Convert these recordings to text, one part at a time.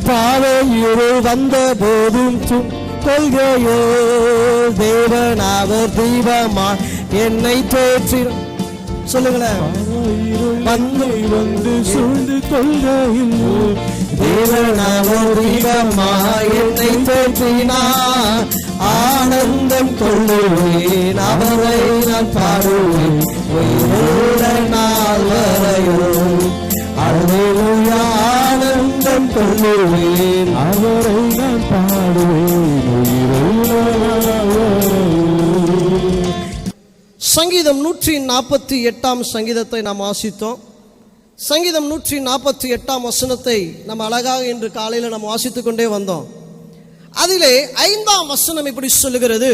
பாவை இருள் வந்த போதும் கொள்கையோ தேவன் அவர் தீபமா என்னை தேற்றி. சொல்லுங்களேன். வந்து சூழ்ந்து கொள்கையில் தேவன் அவர் தீபமா என்னை தேற்றினார். ஆனந்தம் கொள்ளுவேன் அவரை நான் பாடுவேன் உயிருள்ள நாள் வரையும். அல்லேலூயா. ஆனந்தம் கொள்ளுவேன் அவரை நான் பாடுவேன் உயிருள்ள நாள் வரையும். சங்கீதம் 148 சங்கீதத்தை நாம் வாசித்தோம். சங்கீதம் 148 வசனத்தை நம்ம அழகாக இன்று காலையில் நாம் வாசித்துக் கொண்டே வந்தோம். அதிலே 5ஆம் வசனம் இப்படி சொல்லுகிறது,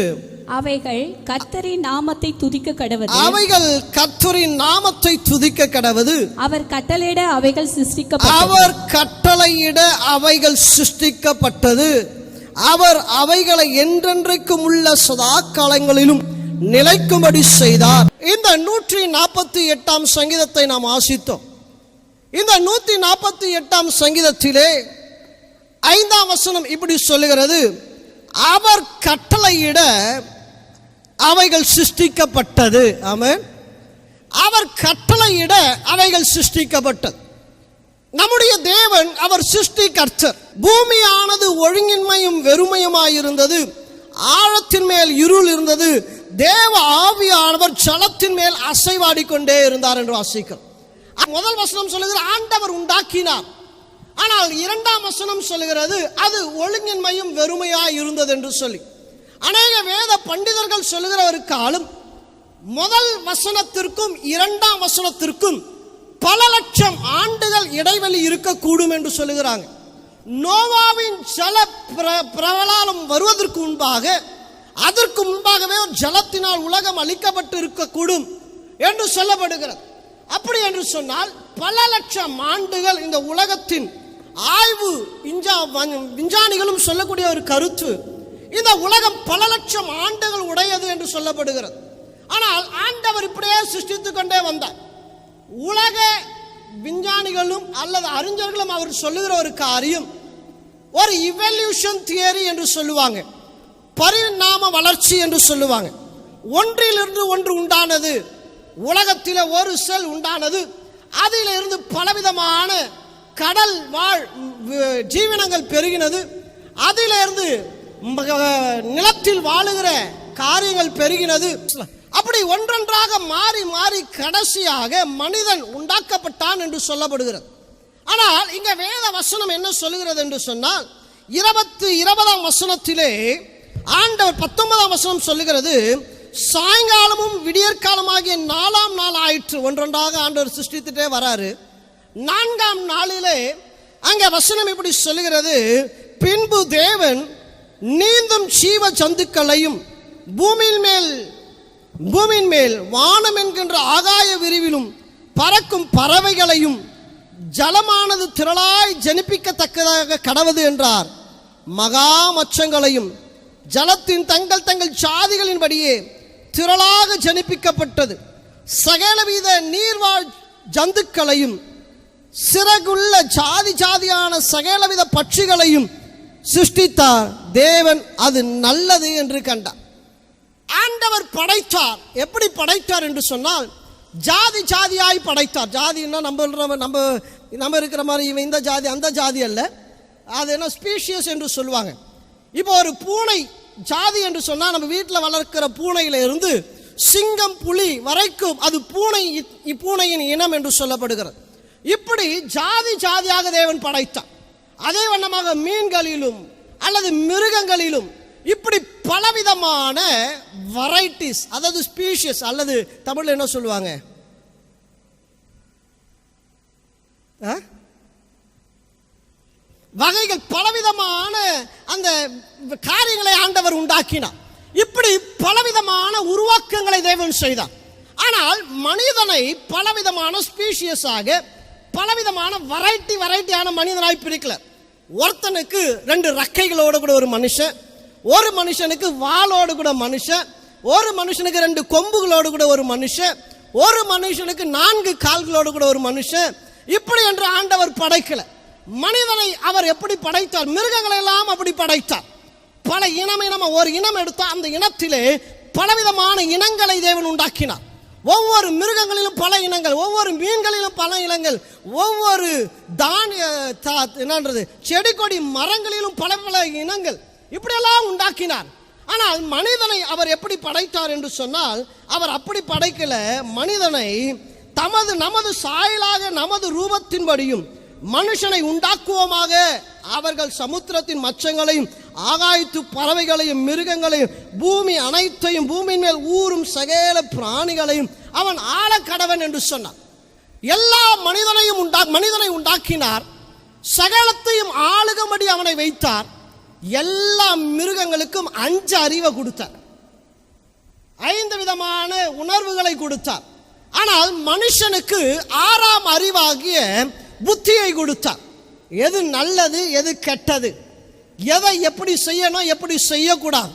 அவைகள் கர்த்தரின் நாமத்தை துதிக்க கடவது. அவைகள் கர்த்தரின் நாமத்தை துதிக்க கடவது. அவர் கட்டளையிட அவைகள் சிருஷ்டிக்கப்பட்டது. அவர் கட்டளையிட அவைகள் சிருஷ்டிக்கப்பட்டது. அவர் அவைகளை என்றென்றைக்கும் உள்ள சதா காலங்களிலும் நிலைக்கும்படி செய்தார். இந்த 148 சங்கீதத்தை நாம் வாசித்தோம். இந்த 148 சங்கீதத்திலே 5ஆம் வசனம் இப்படி சொல்லுகிறது, அவர் கட்டளையிட அவைகள் சிருஷ்டிக்கப்பட்டது. ஆமென். அவர் கட்டளையிட அவைகள் சிருஷ்டிக்கப்பட்டது. நம்முடைய தேவன் அவர் சிருஷ்டிகர்த்தர். பூமியானது ஒழுங்கின்மையும் வெறுமையுமாயிருந்தது. ஆழத்தின் மேல் இருள் இருந்தது. தேவ ஆவியானவர் ஜலத்தின் மேல் அசைவாடிக்கொண்டே இருந்தார் என்று வாசிக்கிறோம். முதல் வசனம் சொல்லுகிறது ஆண்டவர் உண்டாக்கினார். ஆனால் 2ஆம் வசனம் சொல்லுகிறது அது ஒழுங்கின்மையும் வெறுமையாய் இருந்தது என்று சொல்லி. அநேக வேத பண்டிதர்கள் சொல்லுகிற ஒரு காலம் முதல் வசனத்திற்கும் 2ஆம் வசனத்திற்கும் பல லட்சம் ஆண்டுகள் இடைவெளி இருக்கக்கூடும் என்று சொல்லுகிறாங்க. நோவாவின் ஜல பிரளயம் வருவதற்கு முன்பாக, அதற்கு முன்பாகவே ஒரு ஜலத்தினால் உலகம் அழிக்கப்பட்டு இருக்கக்கூடும் என்று சொல்லப்படுகிறது. அப்படி என்று சொன்னால் பல லட்சம் ஆண்டுகள் இந்த உலகத்தின் ஆய்வு விஞ்ஞானிகளும் சொல்லக்கூடிய ஒரு கருத்து, இந்த உலகம் பல லட்சம் ஆண்டுகள் உடையது என்று சொல்லப்படுகிறது. ஆனால் ஆண்டவர் இப்படியே சிருஷ்டித்துக் கொண்டே வந்தார். உலக விஞ்ஞானிகளும் அல்லது அறிஞர்களும் அவர் சொல்லுகிற ஒரு காரியம் ஒரு இவல்யூஷன் தியரி என்று சொல்லுவாங்க, பரிணாம வளர்ச்சி என்று சொல்லுவாங்க. ஒன்றிலிருந்து ஒன்று உண்டானது. உலகத்தில் ஒரு செல் உண்டானது, அதிலிருந்து பலவிதமான கடல் வாழ் ஜீவனங்கள் பெருகினது. அதிலிருந்து நிலத்தில் வாழுகிற காரியங்கள் பெருகினது. அப்படி ஒன்றொன்றாக மாறி மாறி கடைசியாக மனிதன் உண்டாக்கப்பட்டான் என்று சொல்லப்படுகிறது. ஆனால் இங்க வேத வசனம் என்ன சொல்லுகிறது என்று சொன்னால் 20ஆம் வசனத்திலே ஆண்டவர் 19ஆம் வசனம் சொல்லுகிறது, சாயங்காலமும் விடியற்காலமாகிய 4ஆம் நாள் ஆயிற்று. ஒன்றொன்றாக ஆண்டவர் சிருஷ்டித்துட்டே வராரு. 4ஆம் நாளிலே அங்க வசனம் இப்படி சொல்லுகிறது, பின்பு தேவன் நீந்தும் ஜீவ ஜந்துக்களையும் பூமியின் மேல் வானம் என்கின்ற ஆகாய விரிவிலும் பறக்கும் பறவைகளையும் ஜலமானது திரளாய் ஜனிப்பிக்கத்தக்கதாக கடவது என்றார். மகா மச்சங்களையும் ஜலத்தின் தங்கள் தங்கள் ஜாதிகளின்படியே திரளாக ஜனிப்பிக்கப்பட்டது. சகலவித நீர்வாழ் ஜந்துக்களையும் சிறகுள்ள ஜாதி ஜாதியான சகலவித பட்சிகளையும் சிருஷ்டித்தார். தேவன் அது நல்லது என்று கண்டார். ஆண்டவர் படைத்தார். எப்படி படைத்தார் என்று சொன்னால் ஜாதி ஜாதியாய் படைத்தார். ஜாதின்னா நம்ம இருக்கிற மாதிரி இவன் இந்த ஜாதி அந்த ஜாதி அல்ல, அது என்ன ஸ்பீஷியஸ் என்று சொல்லுவாங்க. இப்போ ஒரு பூனை ஜாதி என்று சொன்னால் நம்ம வீட்டில் வளர்க்கிற பூனையில இருந்து சிங்கம் புலி வரைக்கும் அது பூனையின் இனம் என்று சொல்லப்படுகிறது. இப்படி ஜாதி ஜாதியாக தேவன் படைத்தார். அதே வண்ணமாக மீன்களிலும் அல்லது மிருகங்களிலும் இப்படி பலவிதமான வெரைட்டிஸ், அதாவது ஸ்பீஷியஸ் அல்லது தமிழ்ல என்ன சொல்லுவாங்க, வகைகள், பலவிதமான அந்த காரியங்களை ஆண்டவர் உண்டாக்கினார். இப்படி பலவிதமான உருவாக்கங்களை தேவன் செய்தார். ஆனால் மனிதனை பலவிதமான ஸ்பீஷியஸாக பலவிதமான வெரைட்டியான மனிதனாய் பிரிக்கல. ஒருத்தனுக்கு 2 ரெக்கைகளோடு கூட ஒரு மனுஷன், ஒரு மனுஷனுக்கு வாளோடு கூட மனுஷன், ஒரு மனுஷனுக்கு 2 கொம்புகளோடு கூட ஒரு மனுஷன், ஒரு மனுஷனுக்கு 4 கால்களோடு கூட ஒரு மனுஷன். இப்படி என்று ஆண்டவர் படைக்கல. மனிதனை அவர் எப்படி படைத்தார்? மிருகங்களை எல்லாம் அப்படி படைத்தார். பல இனம் ஒரு இனம் எடுத்தால் அந்த இனத்திலே பலவிதமான இனங்களை தேவன் உண்டாக்கினார். ஒவ்வொரு மிருகங்களிலும் பல இனங்கள், ஒவ்வொரு மீன்களிலும் பல இனங்கள், ஒவ்வொரு செடி கொடி மரங்களிலும் பல பல இனங்கள், இப்படியெல்லாம் உண்டாக்கினார். ஆனால் மனிதனை அவர் எப்படி படைத்தார் என்று சொன்னால், அவர் அப்படி படைக்கல. மனிதனை நமது சாயலாக நமது ரூபத்தின்படியும் மனுஷனை உண்டாக்குவோமாக, அவர்கள் சமுத்திரத்தின் மச்சங்களையும் ஆகாயத்து பறவைகளையும் மிருகங்களையும் பூமி அனைத்தையும் பூமியின் மேல் ஊறும் சகல பிராணிகளையும் அவன் ஆள கடவன் என்று சொன்னார். எல்லா மனிதனை உண்டாக்கினார், சகலத்தையும் ஆளுகபடி அவனை வைத்தார். எல்லா மிருகங்களுக்கும் 5 அறிவை கொடுத்தார், 5 விதமான உணர்வுகளை கொடுத்தார். ஆனால் மனுஷனுக்கு 6ஆம் அறிவாகிய புத்தியை கொடுத்தார். எது நல்லது, எது கெட்டது, எதை எப்படி செய்யணும், எப்படி செய்யக்கூடாது,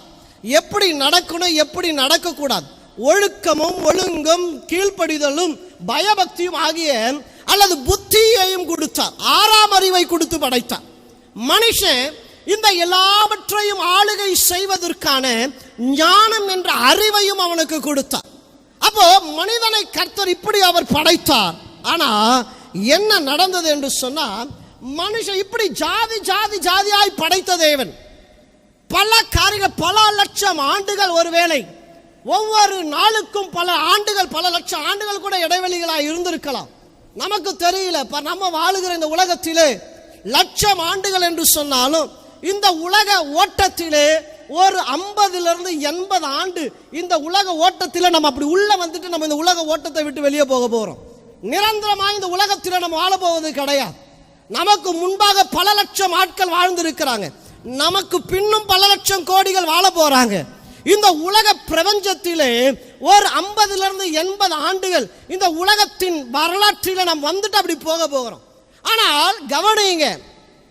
எப்படி நடக்கணும், எப்படி நடக்கக்கூடாது, ஒழுக்கமும் ஒழுங்கும் கீழ்ப்படிதலும் பயபக்தியும் ஆகிய அல்லது புத்தியையும் கொடுத்தார். 6ஆம் அறிவை கொடுத்து படைத்தார். மனுஷன் இந்த எல்லாவற்றையும் ஆளுகை செய்வதற்கான ஞானம் என்ற அறிவையும் அவனுக்கு கொடுத்தார். அப்போ மனிதனை கர்த்தர் இப்படி அவர் படைத்தார். ஆனா என்ன நடந்தது என்று சொன்னால், மனுஷன் இப்படி ஜாதியாய் படைத்த தேவன் பல காரியங்கள், பல லட்சம் ஆண்டுகள், ஒருவேளை ஒவ்வொரு நாளுக்கும் பல ஆண்டுகள், பல லட்சம் ஆண்டுகள் கூட இடைவெளிகளாக இருந்திருக்கலாம், நமக்கு தெரியல. நம்ம வாழுகிற இந்த உலகத்திலே லட்சம் ஆண்டுகள் என்று சொன்னாலும், இந்த உலக ஓட்டத்திலே ஒரு 50 to 80 ஆண்டு இந்த உலக ஓட்டத்தில் நம்ம அப்படி உள்ள வந்துட்டு நம்ம இந்த உலக ஓட்டத்தை விட்டு வெளியே போக போறோம். நிரந்தரமாக இந்த உலகத்தில் நம்ம வாழ போவது கிடையாது. நமக்கு முன்பாக பல லட்சம் ஆட்கள் வாழ்ந்திருக்கிறாங்க, நமக்கு பின்னும் பல லட்சம் கோடிகள் வாழ போறாங்க. இந்த உலக பிரபஞ்சத்திலே ஒரு 50 to 80 ஆண்டுகள் இந்த உலகத்தின் வரலாற்றில் நாம் வந்துட்டு அப்படி போக போகிறோம். ஆனால் கவனிங்க,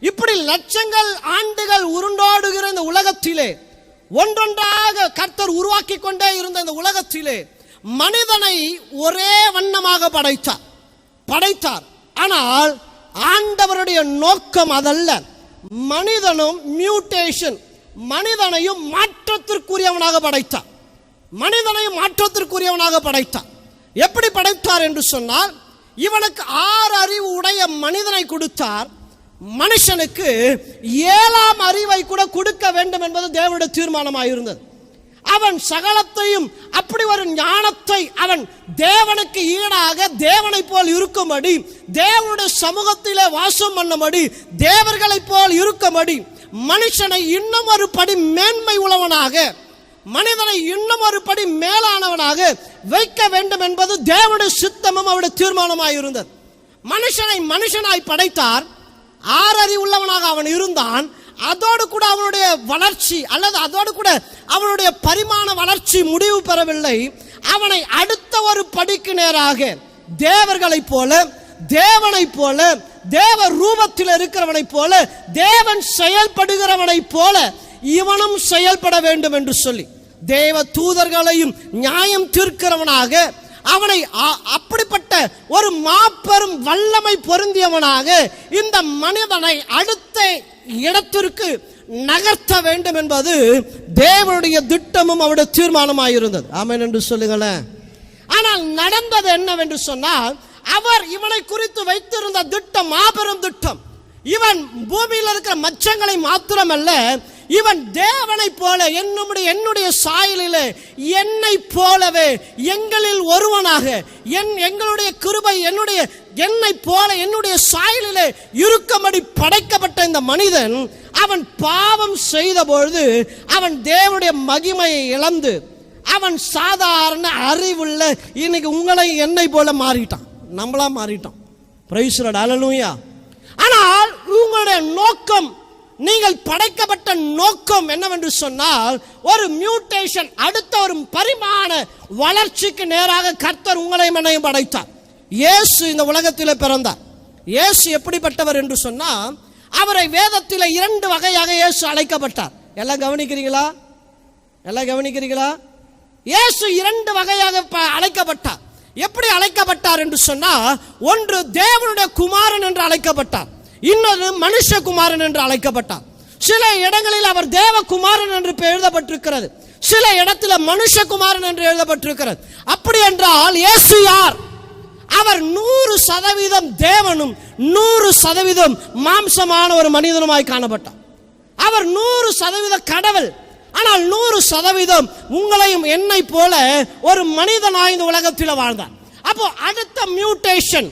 இப்படி லட்சங்கள் ஆண்டுகள் உருண்டோடுகிற இந்த உலகத்திலே ஒன்றொன்றாக கர்த்தர் உருவாக்கி கொண்டே இருந்த இந்த உலகத்திலே மனிதனை ஒரே வண்ணமாக படைத்தார். ஆனால் ஆண்டவருடைய நோக்கம் அதல்ல. மனிதனும் மியூட்டேஷன், மனிதனையும் மாற்றத்திற்குரியவனாக படைத்தார். எப்படி படைத்தார் என்று சொன்னால், இவனுக்கு 6 அறிவு உடைய மனிதனை கொடுத்தார். மனுஷனுக்கு 7ஆம் அறிவை கூட கொடுக்க வேண்டும் என்பது தேவனுடைய தீர்மானமாக இருந்தது. அவன் சகலத்தையும் அப்படி ஒரு ஞானத்தை அவன் தேவனுக்கு ஈடாக தேவனை போல் இருக்கும்படி, தேவனுடைய சமூகத்திலே வாசம் பண்ணும்படி, தேவர்களை போல் இருக்கும்படி, மனுஷனை இன்னும் ஒரு படி மேன்மை உள்ளவனாக, மனிதனை இன்னும் ஒரு படி மேலானவனாக வைக்க வேண்டும் என்பது தேவனுடைய சித்தமும் அவருடைய தீர்மானமாக இருந்தது. மனுஷனை மனுஷனாய் படைத்தார். 6 அறிவு உள்ளவனாக அவன் இருந்தான். அதோடு கூட அவனுடைய வளர்ச்சி அல்லது அதோடு கூட அவனுடைய பரிமாண வளர்ச்சி முடிவு பெறவில்லை. அவனை அடுத்த ஒரு படிக்கு நேராக தேவர்களைப் போல, தேவனைப் போல, தேவ ரூபத்தில் இருக்கிறவனைப் போல, தேவன் செயல்படுகிறவனைப் போல இவனும் செயல்பட வேண்டும் என்று சொல்லி தேவ தூதர்களையும் நியாயம் தீர்க்கிறவனாக, அவனை அப்படிப்பட்ட ஒரு மாபெரும் வல்லமை பொருந்தியவனாக இந்த மனிதனை அடுத்த இடத்திற்கு நகர்த்த வேண்டும் என்பது தேவனுடைய திட்டமும் அவருடைய தீர்மானமாக இருந்தது. ஆமென் என்று சொல்லுங்களேன். ஆனால் நடந்தது என்னவென்று சொன்னால், அவர் இவனை குறித்து வைத்திருந்த திட்டம் மாபெரும் திட்டம். இவன் பூமியில் இருக்கிற மச்சங்களை மாத்திரமல்ல, இவன் தேவனை போல என்னுடைய சாயலிலே என்னை போலவே எங்களில் ஒருவனாக, எங்களுடைய கிருபை என்னை போல என்னுடைய சாயலிலே இருக்கும்படி படைக்கப்பட்ட இந்த மனிதன், அவன் பாவம் செய்த பொழுது அவன் தேவனுடைய மகிமையை இழந்து அவன் சாதாரண அறிவுள்ள இன்னைக்கு உங்களை என்னை போல மாறிட்டான், நம்மளா மாறிட்டான். பிரைஸ் தி லார்ட், ஹல்லேலூயா. ஆனால் உங்களுடைய நோக்கம், நீங்கள் படைக்கப்பட்ட நோக்கம் என்னவென்று சொன்னால், ஒரு மியூட்டேஷன், அடுத்த ஒரு பரிமாண வளர்ச்சிக்கு நேராக கர்த்தர் உங்களையும் என்னையும் படைத்தார். இயேசு இந்த உலகத்தில் பிறந்தார். இயேசு எப்படிப்பட்டவர் என்று சொன்னால், அவரை வேதத்தில் 2 வகையாக இயேசு அழைக்கப்பட்டார். எல்லாம் கவனிக்கிறீங்களா? இயேசு 2 வகையாக அழைக்கப்பட்டார். எப்படி அழைக்கப்பட்டார் என்று சொன்னால், ஒன்று தேவனுடைய குமாரன் என்று அழைக்கப்பட்டார், இன்னொரு மனுஷகுமாரன் என்று அழைக்கப்பட்டார். சில இடங்களில் அவர் தேவகுமாரன் என்று எழுதப்பட்டிருக்கிறது, சில இடத்துல மனுஷகுமாரன் என்று எழுதப்பட்டிருக்கிறது. அப்படி என்றால் இயேசு யார்? அவர் 100% தேவனும் 100% மாம்சமான ஒரு மனிதனுமாய் காணப்பட்டார். அவர் 100% கடவுள், ஆனால் 100% உங்களையும் என்னை போல ஒரு மனிதனாய் இந்த உலகத்தில் வாழ்ந்தார். அப்போ அடுத்த மியூட்டேஷன்,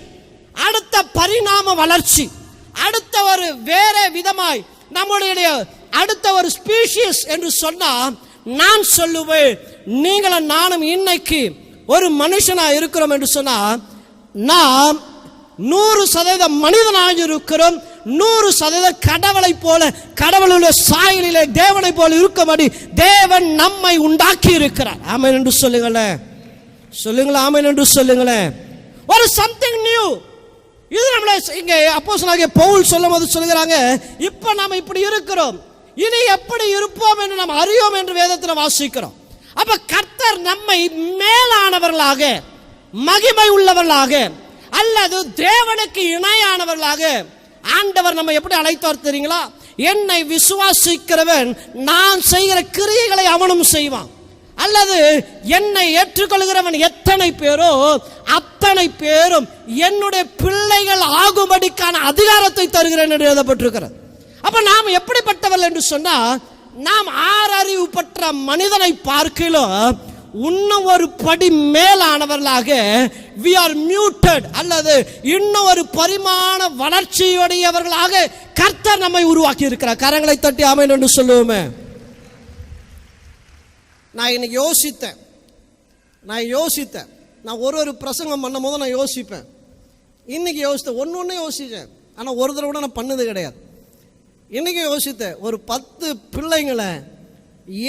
அடுத்த பரிணாம வளர்ச்சி, அடுத்த ஒரு வேற விதமாய் நம்முடைய அடுத்த ஒரு ஸ்பீஷியஸ் என்று சொன்னா, நான் சொல்லுவேன் நீங்களும் நானும் இன்னைக்கு ஒரு மனுஷனா இருக்கிறோம் என்று சொன்னா, நாம் 100% மனிதனாக இருக்கிறோம், 100% கடவுளை போல, கடவுளுடைய சாயலிலே தேவனை போல இருக்கும்படி தேவன் நம்மை உண்டாக்கி இருக்கிறார். ஆமென் என்று சொல்லுங்களேன், சொல்லுங்களேன், ஆமென் என்று சொல்லுங்களேன். ஒரு சம்திங் நியூ. இது நம்மள இங்க அப்போஸ்தலனாகிய பவுல் சொல்லும்போது சொல்லுகிறாங்க, இப்ப நாம இப்படி இருக்கிறோம், இனி எப்படி இருப்போம் என்று நாம் அறியோம் என்று வேதத்தில் வாசிக்கிறோம். அப்ப கர்த்தர் நம்மை மேலானவர்களாக, மகிமை உள்ளவர்களாக, அல்லது தேவனுக்கு இணையானவர்களாக ஆண்டவர் நம்ம எப்படி அழைத்தார் தெரியுங்களா? என்னை விசுவாசிக்கிறவன் நான் செய்கிற கிரியைகளை அவனும் செய்வான், அல்லது என்னை ஏற்றுக்கொள்கிறவன் எத்தனை பேரோ அத்தனை பேரும் என்னுடைய பிள்ளைகள் ஆகும்படிக்கான அதிகாரத்தை தருகிறேன் என்று எழுதப்பட்டிருக்கிறது. அப்ப நாம் எப்படிப்பட்டவர்கள் என்று சொன்னா, நாம் ஆறறிவு பெற்ற மனிதனை பார்க்கலாம் இன்னும் ஒரு படி மேலானவர்களாக we are muted, அல்லது இன்னும் ஒரு பரிமாண வளர்ச்சியுடையவர்களாக கர்த்தர் நம்மை உருவாக்கி இருக்கிறார். கரங்களை தட்டி ஆமென் என்று சொல்லுவோமே. நான் இன்னைக்கு யோசித்தேன், நான் ஒரு பிரசங்கம் பண்ணும் போது நான் யோசிப்பேன். இன்னைக்கு யோசித்தேன், ஒன்று யோசித்தேன், ஆனால் ஒரு தடவை கூட நான் பண்ணது கிடையாது. இன்னைக்கு யோசித்தேன், ஒரு 10 பிள்ளைங்களை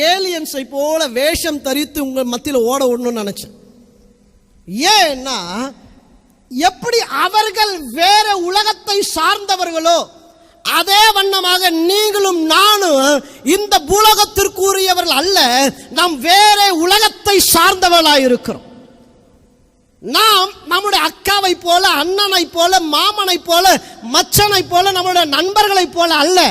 ஏலியன்ஸை போல வேஷம் தரித்து உங்கள் மத்தியில் ஓட விடணும்னு நினைச்சேன். ஏன்னா எப்படி அவர்கள் வேற உலகத்தை சார்ந்தவர்களோ அதே வண்ணமாக நீங்களும் நானும் இந்த பூலோகத்திற்குரியவர்கள் அல்ல, நாம் வேற உலகத்தை சார்ந்தவர்களாக இருக்கிறோம். நாம் நம்முடைய அக்காவை போல, அண்ணனை போல, மாமனை போல, மச்சனை போல, நம்முடைய நண்பர்களை போல அல்ல.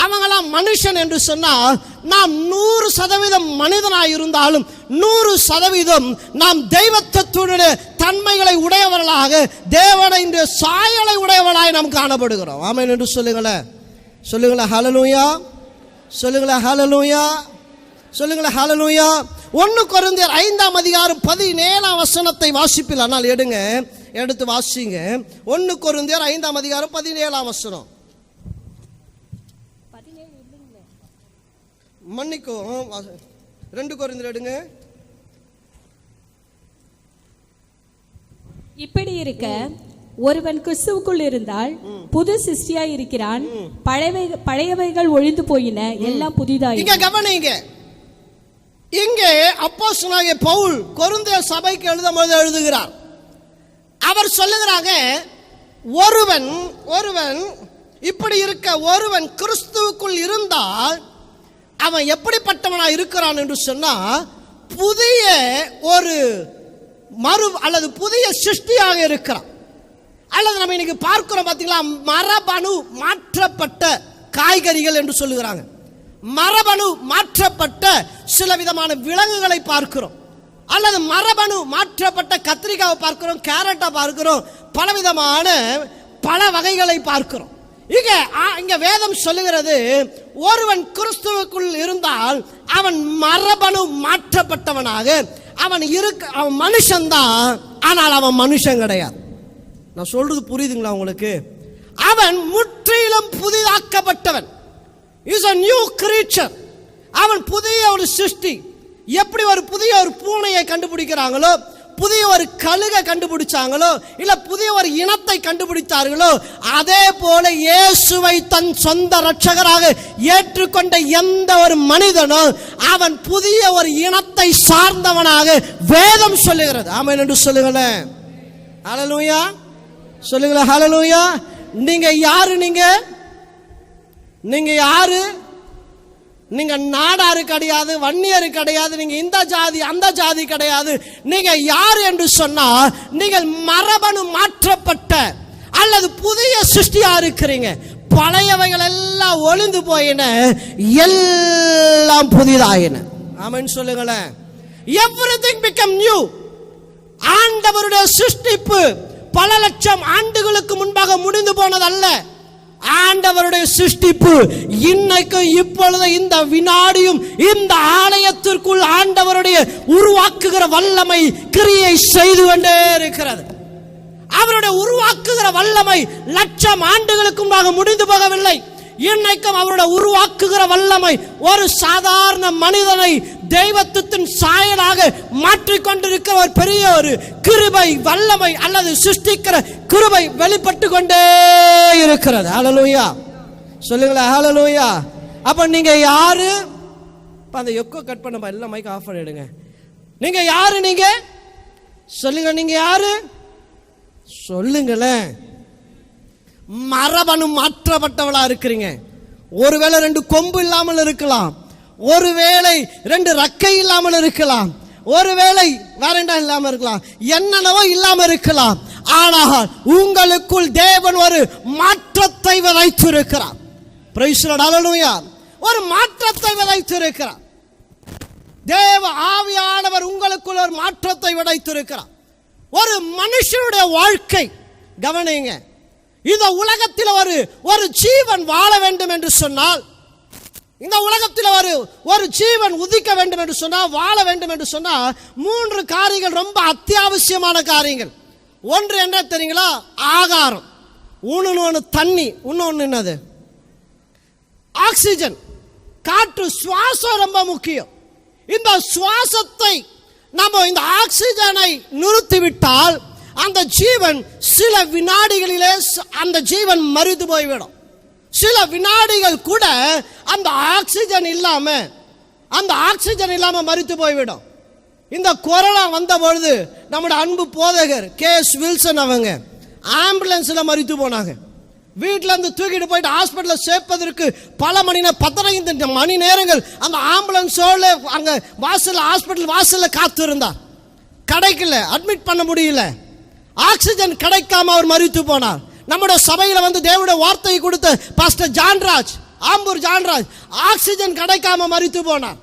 அவங்களாம் மனுஷன் என்று சொன்னால், நாம் 100% மனிதனாய் இருந்தாலும் 100% நாம் தெய்வத்துவனுடைய தன்மைகளை உடையவர்களாக, தேவனுடைய சாயலை உடையவர்களாய் நாம் காணப்படுகிறோம். ஆமென் என்று சொல்லுங்களேன், சொல்லுங்களேன் ஹல்லேலூயா, சொல்லுங்களேன் ஹல்லேலூயா, சொல்லுங்களேன் ஹல்லேலூயா. 1 கொரிந்தியர் 5ஆம் அதிகாரம் 17ஆம் வசனத்தை வாசிப்பில் ஆனால் எடுத்து வாசிங்க. 1 கொரிந்தியர் 5ஆம் அதிகாரம் 17ஆம் வசனம். மன்னிக்கும், 2 கொரிந்தியர் எடுங்க. இப்படி இருக்க ஒருவன் கிறிஸ்துவுக்குள் இருந்தால் புது சிருஷ்டியாய் இருக்கிறான், பழையவைகள் ஒழிந்து போயின, எல்லாம் புதிதாய். இங்க கவனிங்க, இங்கே அப்போஸ்தலனாகிய பவுல் கொரிந்தியர் சபைக்கு எழுதும்போது எழுதுகிறார். அவர் சொல்லுகிறாங்க, ஒருவன் இப்படி இருக்க, ஒருவன் கிறிஸ்துவுக்குள் இருந்தால் அவன் எப்படிப்பட்டவனா இருக்கிறான் என்று சொன்னா, புதிய ஒரு அல்லது புதிய சிருஷ்டியாக இருக்கிறான். அல்லது நம்ம இன்னைக்கு பார்க்கிறோம் பார்த்தீங்களா, மரபணு மாற்றப்பட்ட காய்கறிகள் என்று சொல்லுகிறாங்க. மரபணு மாற்றப்பட்ட சில விதமான விலங்குகளை பார்க்கிறோம், அல்லது மரபணு மாற்றப்பட்ட கத்திரிக்காவை பார்க்கிறோம், கேரட்டை பார்க்கிறோம், பலவிதமான பல வகைகளை பார்க்கிறோம். இங்க வேதம் சொல்லுகிறது, ஒருவன் கிறிஸ்துவுக்குள் இருந்தால் அவன் மரபணு மாற்றப்பட்டவனாக அவன் மனுஷன்தான், ஆனால் அவன் மனுஷன் கிடையாது. நான் சொல்றது புரியுதுங்களா உங்களுக்கு? அவன் முற்றிலும் புதிதாக்கப்பட்டவன், இஸ் a new creature. அவன் புதிய ஒரு சிருஷ்டி. எப்படி ஒரு புதிய ஒரு பூனையை கண்டுபிடிக்கிறாங்களோ, புதிய ஒரு கழுகை கண்டுபிடிச்சாங்களோ, இல்ல புதிய ஒரு இனத்தை கண்டுபிடித்தார்களோ, அதே போல இயேசுவை தன் சொந்த இரட்சகராக ஏற்றுக்கொண்ட எந்த ஒரு மனிதனும் அவன் புதிய ஒரு இனத்தை சார்ந்தவனாக வேதம் சொல்லுகிறது. ஆமென் என்று சொல்லுங்களேன், ஹல்லேலூயா, சொல்லுங்களேன் ஹல்லேலூயா. நீங்க யாரு? நீங்க யாரு? நீங்க நாடாரு கிடையாது, வன்னியரு கிடையாது, நீங்க இந்த ஜாதி அந்த ஜாதி கிடையாது. நீங்க யார் என்று சொன்னா, நீங்கள் மரபணு மாற்றப்பட்ட அல்லது புதிய சிருஷ்டியா இருக்கிறீங்க, பழையவைகள் எல்லாம் ஒளிந்து போயின, எல்லாம் புதிதாயின. ஆமென் சொல்லுங்களேன். everything become new. ஆண்டவருடைய சிருஷ்டிப்பு பல லட்சம் ஆண்டுகளுக்கு முன்பாக முடிந்து போனதல்ல. ஆண்டவருடைய சிருஷ்டிப்பு இன்னைக்கு இப்பொழுது இந்த வினாடியும் இந்த ஆலயத்திற்குள் ஆண்டவருடைய உருவாக்குகிற வல்லமை கிரியை செய்து கொண்டே இருக்கிறது. அவருடைய உருவாக்குகிற வல்லமை லட்சம் ஆண்டுகளுக்கு முன்பாக முடிந்து போகவில்லை. இன்னைக்கும் அவருடைய உருவாக்குகிற வல்லமை ஒரு சாதாரண மனிதனை தெய்வத்தின் சாயலாக மாற்றிக்கொண்டிருக்கிற ஒரு பெரிய ஒரு கிருபை வல்லமை அல்லது சிருஷ்டிக்கிற கிருபை வெளிப்பட்டு கொண்டே இருக்கிறது. ஹல்லேலூயா சொல்லுங்களேன். ஹல்லேலூயா. அப்ப நீங்க யாரு? அந்த எக்கோ கட் பண்ண எல்லாம் மைக் ஆஃப் பண்ணிடுங்க. நீங்க யாரு? நீங்க சொல்லுங்க. நீங்க யாரு? சொல்லுங்களேன். மரபணு மாற்றப்பட்டவளா இருக்கிறீங்க. ஒருவேளை 2 கொம்பு இல்லாமல் இருக்கலாம், ஒருவேளை 2 ரெக்கை இல்லாமல் இருக்கலாம், ஒருவேளை வேற என்ன இல்லாம இருக்கலாம், என்னென்னவோ இல்லாம இருக்கலாம். ஆனால் உங்களுக்குள் தேவன் ஒரு மாற்றத்தை விதைத்திருக்கிறார். Price the lord. ஹல்லேலூயா. ஒரு மாற்றத்தை விதைத்திருக்கிறார். தேவ ஆவியானவர் உங்களுக்குள் ஒரு மாற்றத்தை விதைத்திருக்கிறார். ஒரு மனுஷனுடைய வாழ்க்கை கவனிங்க. இந்த உலகத்தில் ஒரு ஜீவன் வாழ வேண்டும் என்று சொன்னால், இந்த உலகத்தில் ஒரு ஜீவன் உதிக்க வேண்டும் என்று சொன்னால், வாழ வேண்டும் என்று சொன்னால் 3 காரியங்கள் ரொம்ப அத்தியாவசியமான காரியங்கள். ஒன்று என்ன தெரியுங்களா? ஆகாரம். இன்னொன்று தண்ணி. இன்னொன்று என்னது? ஆக்சிஜன், காற்று, சுவாசம் ரொம்ப முக்கியம். இந்த சுவாசத்தை நம்ம இந்த ஆக்சிஜனை நிறுத்திவிட்டால் அந்த ஜீவன் சில வினாடிகளிலே அந்த ஜீவன் மரித்து போய்விடும். சில வினாடிகள் கூட அந்த ஆக்சிஜன் இல்லாம மரித்து போய்விடும். இந்த கொரோனா வந்த பொழுது நம்முடைய அன்பு போதகர் கேஎஸ் வில்சன் அவங்க ஆம்புலன்ஸ்ல மரித்து போனாங்க. வீட்டில இருந்து தூக்கிட்டு போயிட்டு ஹாஸ்பிட்டல் சேர்ப்பதற்கு பல 15 மணி நேரங்கள் அந்த ஆம்புலன்ஸோட அங்க ஹாஸ்பிட்டல் வாசல்ல காத்து இருந்தார். கிடைக்கல, அட்மிட் பண்ண முடியல, ஆக்சிஜன் கிடைக்காம அவர் மரித்து போனார். நம்முடைய சபையில வந்து தேவனுடைய வார்த்தையை கொடுத்த பாஸ்டர் ஜான்ராஜ், ஆம்பூர் ஜான்ராஜ், ஆக்சிஜன் கிடைக்காம மரித்து போனார்.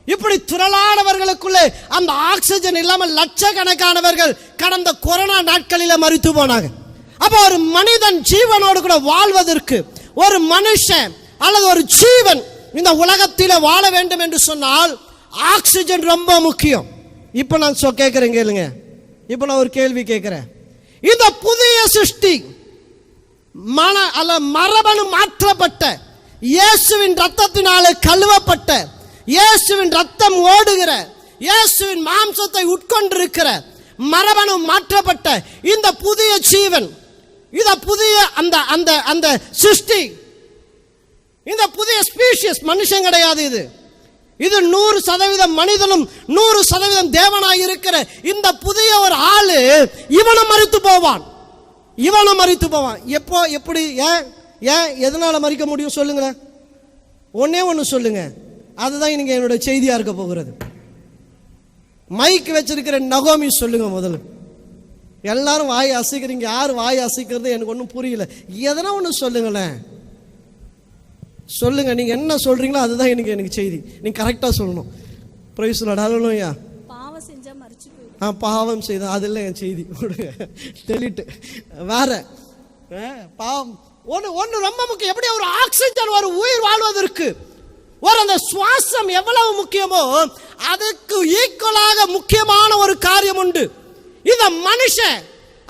இப்படி திரளானவர்களுக்குள்ளே அந்த ஆக்சிஜன் இல்லாமல் லட்சக்கணக்கானவர்கள் கடந்த கொரோனா நாட்களில் மரித்து போனாங்க. அப்ப ஒரு மனிதன் ஜீவனோடு கூட வாழ்வதற்கு, ஒரு மனுஷன் அல்லது ஒரு ஜீவன் இந்த உலகத்தில் வாழ வேண்டும் என்று சொன்னால் ஆக்சிஜன் ரொம்ப முக்கியம். இப்ப நான் கேட்கிறேன், கேளுங்க. இப்ப நான் ஒரு கேள்வி கேட்கிறேன். இந்த புதிய சிருஷ்டி மரபணு மாற்றப்பட்ட, இயேசுவின் ரத்தத்தினாலே கழுவப்பட்ட, இயேசுவின் ரத்தம் ஓடுகிற, இயேசுவின் மாம்சத்தை உட்கொண்டிருக்கிற மரபணு மாற்றப்பட்ட இந்த புதிய ஜீவன், இந்த புதிய அந்த சிருஷ்டி, இந்த புதிய ஸ்பீஷியஸ் மனுஷன் கிடையாது. இது 100% மனிதனும் 100% தேவனாய் இருக்கிற இந்த புதிய ஒரு ஆளு இவனும் மரித்து போவான். எப்போ, எப்படி, ஏன் எதனால மரிக்க முடியும் சொல்லுங்க. ஒன்னே ஒன்று சொல்லுங்க. அதுதான் இன்னைக்கு என்னோட செய்தியா இருக்க போகிறது. மைக் வச்சிருக்கிற நகோமி சொல்லுங்க முதல்ல. எல்லாரும் வாய் அசைக்கிறீங்க. யார் வாய் அசைக்கிறது எனக்கு ஒன்றும் புரியல. எதனா ஒன்று சொல்லுங்களேன். சொல்லுங்க. நீங்க என்ன சொல்றீங்களோ அதுதான் எனக்கு செய்தி. நீங்க கரெக்டா சொல்லணும். Praise the lord. ஹல்லேலூயா. பாவம் செஞ்சா மரிச்சு போயிடும். பாவம் செய்த அதெல்லாம் என் செய்தி. தெளிட்டு வேற பாவம் ஒன்று ரொம்ப முக்கியம். எப்படி ஒரு ஆக்சிஜன் ஒரு உயிர் வாழ்வதற்கு அந்த சுவாசம் எவ்வளவு முக்கியமோ அதுக்கு ஈக்குவலாக முக்கியமான ஒரு காரியம் உண்டு. இந்த மனுஷன்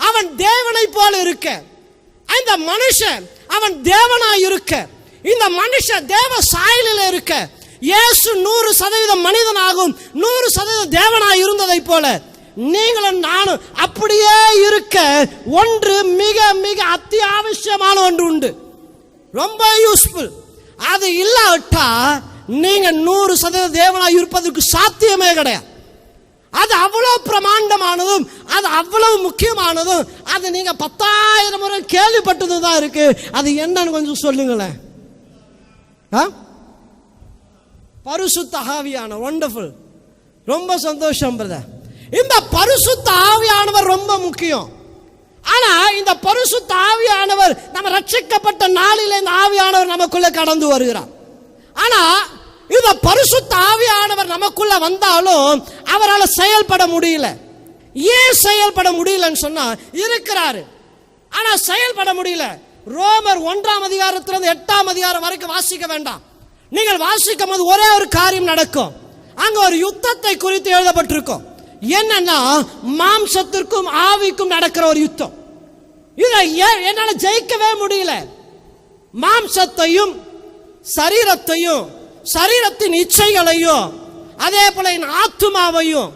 அவன் தேவனை போல இருக்க, இந்த மனுஷன் அவன் தேவனாய் இருக்க, இந்த மனுஷன் தேவ சாயலில் இருக்க, இயேசு 100% மனிதனாகும் 100% தேவனாய் இருந்ததை போல நீங்களும் நானும் அப்படியே இருக்க ஒன்று மிக மிக அத்தியாவசியமான ஒன்று உண்டு. ரொம்ப யூஸ்ஃபுல். அது இல்லாட்டா நீங்க 100% தேவனாய் இருப்பதற்கு சாத்தியமே கிடையாது. அது அவ்வளவு பிரமாண்டமானதும் அது அவ்வளவு முக்கியமானதும் அது நீங்க 10,000 முறை கேள்விப்பட்டதுதான் இருக்கு. அது என்னன்னு கொஞ்சம் சொல்லுங்களேன். பரிசுத்த ஆவியான வண்டர்ஃபுல். ரொம்ப சந்தோஷம் பிரதர். இந்த பரிசுத்த ஆவியானவர் ரொம்ப முக்கியம். ஆனா இந்த பரிசுத்த ஆவியானவர் நம்ம ரட்சிக்கப்பட்ட நாளிலே இந்த ஆவியானவர் நமக்குள்ள கடந்து வருகிறார். ஆனா இந்த பரிசுத்த ஆவியானவர் நமக்குள்ள வந்தாலும் அவரால் செயல்பட முடியல. ஏன் செயல்பட முடியலன்னு சொன்னா இருக்கிறாரு, ஆனா செயல்பட முடியல. ரோமர் 1ஆம் அதிகாரத்திலிருந்து 8ஆம் அதிகாரம் வரைக்கும் வாசிக்க வேண்டாம். நீங்கள் வாசிக்கும் போது ஒரே ஒரு காரியம் நடக்கும். அங்க ஒரு யுத்தத்தை குறித்து எழுதப்பட்டிருக்கும். என்னன்னா மாம்சத்திற்கும் ஆவிக்கும் நடக்கிற ஒரு யுத்தம். இதை என்னால ஜெயிக்கவே முடியல. மாம்சத்தையும் சரீரத்தையும் சரீரத்தின் இச்சைகளையும் அதே போல என் ஆத்துமாவையும்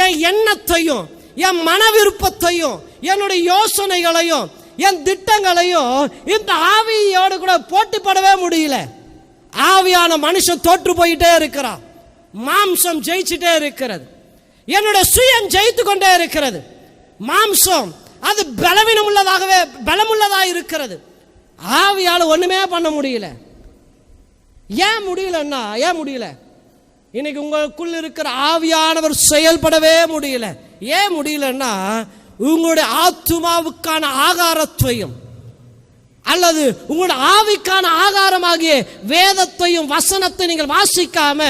என் எண்ணத்தையும் என் மன விருப்பத்தையும் என்னுடைய யோசனைகளையும் என் திட்டங்களையும் இந்த ஆவியோடு கூட போட்டிப்படவே முடியல. ஆவியான மனுஷன் தோற்று போயிட்டே இருக்கிறான். மாம்சம் ஜெயிச்சுட்டே இருக்கிறது. என்னுடைய சுயம் ஜெயித்து கொண்டே இருக்கிறது. மாம்சம் அது பலமுள்ளதாக இருக்கிறது. ஆவியால ஒண்ணுமே பண்ண முடியல. ஏன் முடியலன்னா ஏன் முடியல? இன்னைக்கு உங்களுக்குள் இருக்கிற ஆவியானவர் செயல்படவே முடியல. ஏன் முடியலன்னா உங்களுடைய ஆத்துமாவுக்கான ஆகாரத்தையும் அல்லது உங்களுடைய ஆவிக்கான ஆகாரமாகிய வேதத்தையும் வசனத்தை நீங்கள் வாசிக்காம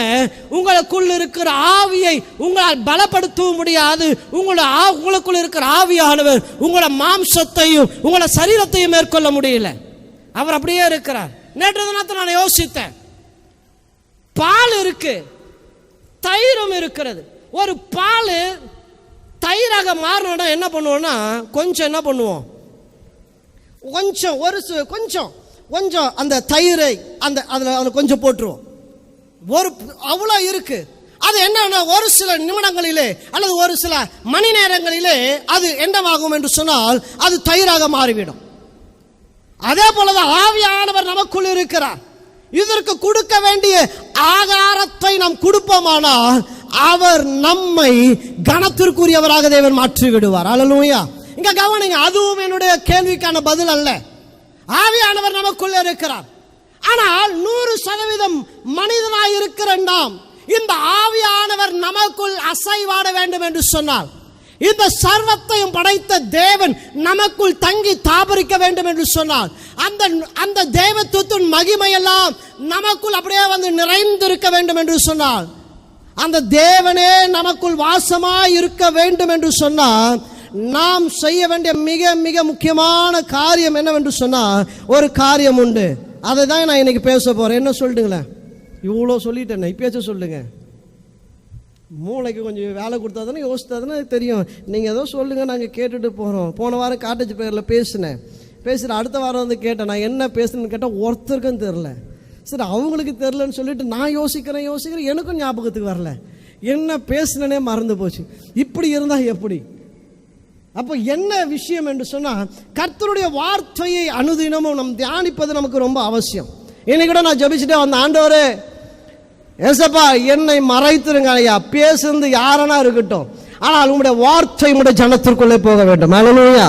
உங்களுக்குள் இருக்கிற ஆவியை உங்களால் பலப்படுத்தவும் முடியாது. உங்களுக்குள் இருக்கிற ஆவியானவர் உங்களோட மாம்சத்தையும் உங்களோட சரீரத்தையும் மேற்கொள்ள முடியல. அவர் அப்படியே இருக்கிறார். நேற்று தினத்தை நான் யோசித்தேன். பால் இருக்கு, தயிரும் இருக்கிறது. ஒரு பால் தயிராக மாறணும்னா என்ன பண்ணுவோம்னா கொஞ்சம் என்ன பண்ணுவோம், கொஞ்சம் அந்த தயிரை அதில் கொஞ்சம் போட்டுருவோம். அவ்வளோ இருக்கு. அது என்னன்னா ஒரு சில நிமிடங்களிலே அல்லது ஒரு சில மணி நேரங்களிலே அது என்னவாகும் என்று சொன்னால் அது தயிராக மாறிவிடும். அதே போலதான் ஆவியானவர் நமக்குள் இருக்கிறார். இதற்கு கொடுக்க வேண்டிய ஆகாரத்தை நாம் கொடுப்போமானால் அவர் நம்மை கனத்திற்குரியவராக தேவன் மாற்றி விடுவார். அல்லேலூயா. இங்க கவனிங்க, அதுவும் என்னுடைய கேள்விக்கான பதில் அல்ல. ஆவியானவர் நமக்குள்ள இருக்கிறார். ஆனால் 100% மனிதனாய் இருக்கிற நாம் இந்த ஆவியானவர் நமக்குள் அசைவாட வேண்டும் என்று சொன்னால், இந்த சர்வத்தையும் படைத்த தேவன் நமக்குள் தங்கி தாபரிக்க வேண்டும் என்று சொன்னால், அந்த தேவத்துவத்தின் மகிமையெல்லாம் நமக்குள் அப்படியே வந்து நிறைந்திருக்க வேண்டும் என்று சொன்னால், அந்த தேவனே நமக்குள் வாசமாய் இருக்க வேண்டும் என்று சொன்னால், நாம் செய்ய வேண்டிய மிக மிக முக்கியமான காரியம் என்னவென்று சொன்னால் ஒரு காரியம் உண்டு. அதை தான் நான் இன்னைக்கு பேச போறேன். என்ன சொல்லிட்டுங்களேன், இவ்வளோ சொல்லிட்டேன், இப்பயாச்சும் சொல்லுங்க. மூளைக்கு கொஞ்சம் வேலை கொடுத்தா தானே யோசித்தா தானே தெரியும். நீங்கள் ஏதோ சொல்லுங்கள், நாங்கள் கேட்டுட்டு போகிறோம். போன வாரம் காட்டேஜ் பேரில் பேசுகிறேன். அடுத்த வாரம் வந்து கேட்டேன், நான் என்ன பேசுனேன்னு கேட்டால் ஒருத்தருக்கும் தெரில. சரி, அவங்களுக்கு தெரிலன்னு சொல்லிட்டு நான் யோசிக்கிறேன், எனக்கும் ஞாபகத்துக்கு வரல, என்ன பேசுனே மறந்து போச்சு. இப்படி இருந்தால் எப்படி? அப்போ என்ன விஷயம் என்று சொன்னால், கர்த்தருடைய வார்த்தையை அனுதினமும் நம் தியானிப்பது நமக்கு ரொம்ப அவசியம். இன்னைக்கு கூட நான் ஜெபிச்சுட்டே வந்த, ஆண்டவரே ஏசப்பா என்னை மறைத்திருங்க ஐயா, பேசுறது யாரனா இருக்கட்டும், ஆனால் உங்களுடைய வார்த்தை உங்களுடைய ஜனத்திற்குள்ளே போக வேண்டும். ஹல்லேலூயா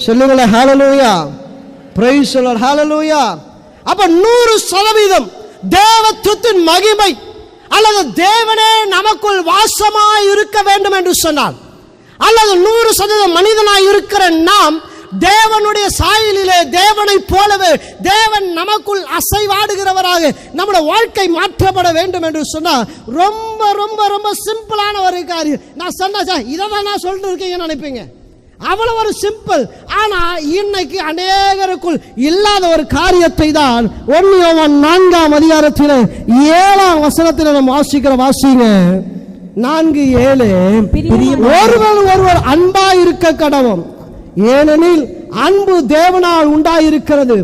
சொல்லுங்களேன். ஹல்லேலூயா, பிரைஸ் தி லார்ட். ஹல்லேலூயா. அப்ப 100% தேவத்துவத்தின் மகிமை அல்லது தேவனே நமக்குள் வாசமாய் இருக்க வேண்டும் என்று சொன்னால், அல்லது 100% மனிதனாய் இருக்கிற நாம் தேவனுடைய சாயலிலே தேவனை போலவே தேவன் நமக்குள் அசைவாடுகிறவராக நம்முடைய வாழ்க்கை மாற்றப்பட வேண்டும் என்று சொன்னால் ரொம்ப ரொம்ப ரொம்ப சிம்பிளான ஒரு காரியம். நான் சொன்னா இதை தான் நான் சொல்லிட்டு இருக்கீங்கன்னு நினைப்பீங்க, அவ்வளவு ஒரு சிம்பிள். ஆனா இன்னைக்கு அநேகருக்குள் இல்லாத ஒரு காரியத்தை தான் 1 யோவான் 4ஆம் அதிகாரத்தில் 7ஆம் வசனத்தில் நம்ம வாசிங்க. 4:7 ஒருவர் அன்பாய் இருக்க கடவும், ஏனெனில் அன்பு தேவனால் உண்டாயிருக்கிறது,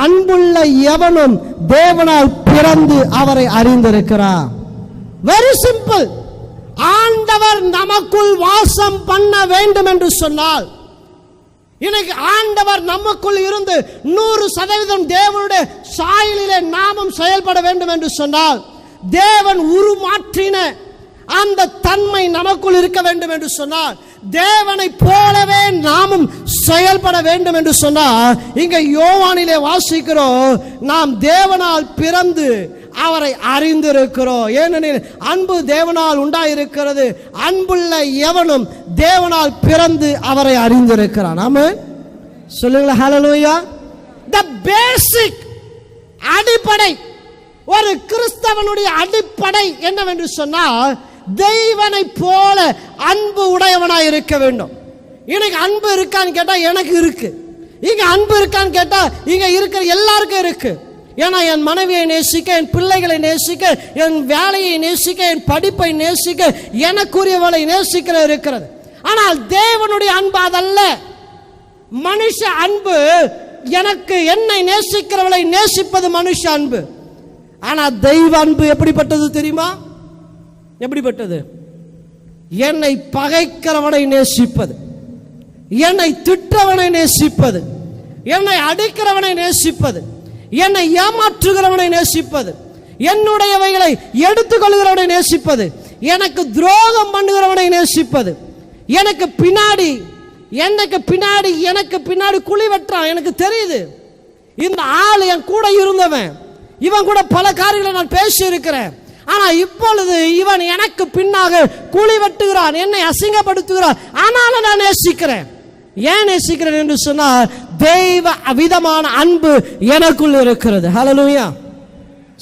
அன்புள்ள எவனும் தேவனால் பிறந்து அவரை அறிந்திருக்கிறார். Very simple. ஆண்டவர் நமக்குள் வாசம் பண்ண வேண்டும் என்று சொன்னால், இன்னைக்கு ஆண்டவர் நமக்குள் இருந்து 100% தேவனுடைய சாயலிலே நாமும் செயல்பட வேண்டும் என்று சொன்னால், தேவன் உருமாற்றின அந்த தன்மை நமக்குள் இருக்க வேண்டும் என்று சொன்னால், தேவனை போலவே நாமும் செயல்பட வேண்டும் என்று சொன்னால், இங்க யோவானிலே வாசிக்கிறோம், நாம் தேவனால் பிறந்து அவரை அறிந்திருக்கிறோம். ஏனெனில் அன்பு தேவனால் உண்டாயிருக்கிறது, அன்புள்ள எவனும் தேவனால் பிறந்து அவரை அறிந்திருக்கிறான். ஆமென் சொல்லுங்களா? ஹல்லேலூயா. தி பேசிக், அடிப்படை, ஒரு கிறிஸ்தவனுடைய அடிப்படை என்னவென்று சொன்னால், தெய்வனை போல அன்பு உடையவனாய் இருக்க வேண்டும். எனக்கு அன்பு இருக்கான்னு கேட்டா எனக்கு இருக்கு. இங்க அன்பு இருக்கான்னு கேட்டா இங்க இருக்கிற எல்லாருக்கும் இருக்கு. ஏன்னா என் மனைவியை நேசிக்க, என் பிள்ளைகளை நேசிக்க, என் வேலையை நேசிக்க, என் படிப்பை நேசிக்க, எனக்குரியவளை நேசிக்கிற இருக்கிறது. ஆனால் தேவனுடைய அன்பு அதல்ல. மனுஷ அன்பு, எனக்கு என்னை நேசிக்கிறவளை நேசிப்பது மனுஷ அன்பு. ஆனா தெய்வ அன்பு எப்படிப்பட்டது தெரியுமா? எப்படிப்பட்டது? என்னை பகைக்கிறவனை நேசிப்பது, என்னை திட்டவனை நேசிப்பது, என்னை அடிக்கிறவனை நேசிப்பது, என்னை ஏமாற்றுகிறவனை நேசிப்பது, என்னுடையவைகளை எடுத்துக்கொள்கிறவனை நேசிப்பது, எனக்கு துரோகம் பண்ணுகிறவனை நேசிப்பது, எனக்கு பின்னாடி குழி வெட்டுறான், எனக்கு தெரியுது, இந்த ஆள் என் கூட இருந்தவன், இவன் கூட பல காரியங்களை நான் பேசி இருக்கிறேன், ஆனா இப்பொழுது இவன் எனக்கு பின்னாக குழி வெட்டுகிறான், என்னை அசிங்கப்படுத்துகிறான், ஆனாலும் நான் நேசிக்கிறேன். ஏன் நேசிக்கிறேன் என்று சொன்னால், தெய்வ விதமான அன்பு எனக்குள் இருக்கிறது. ஹல்லேலூயா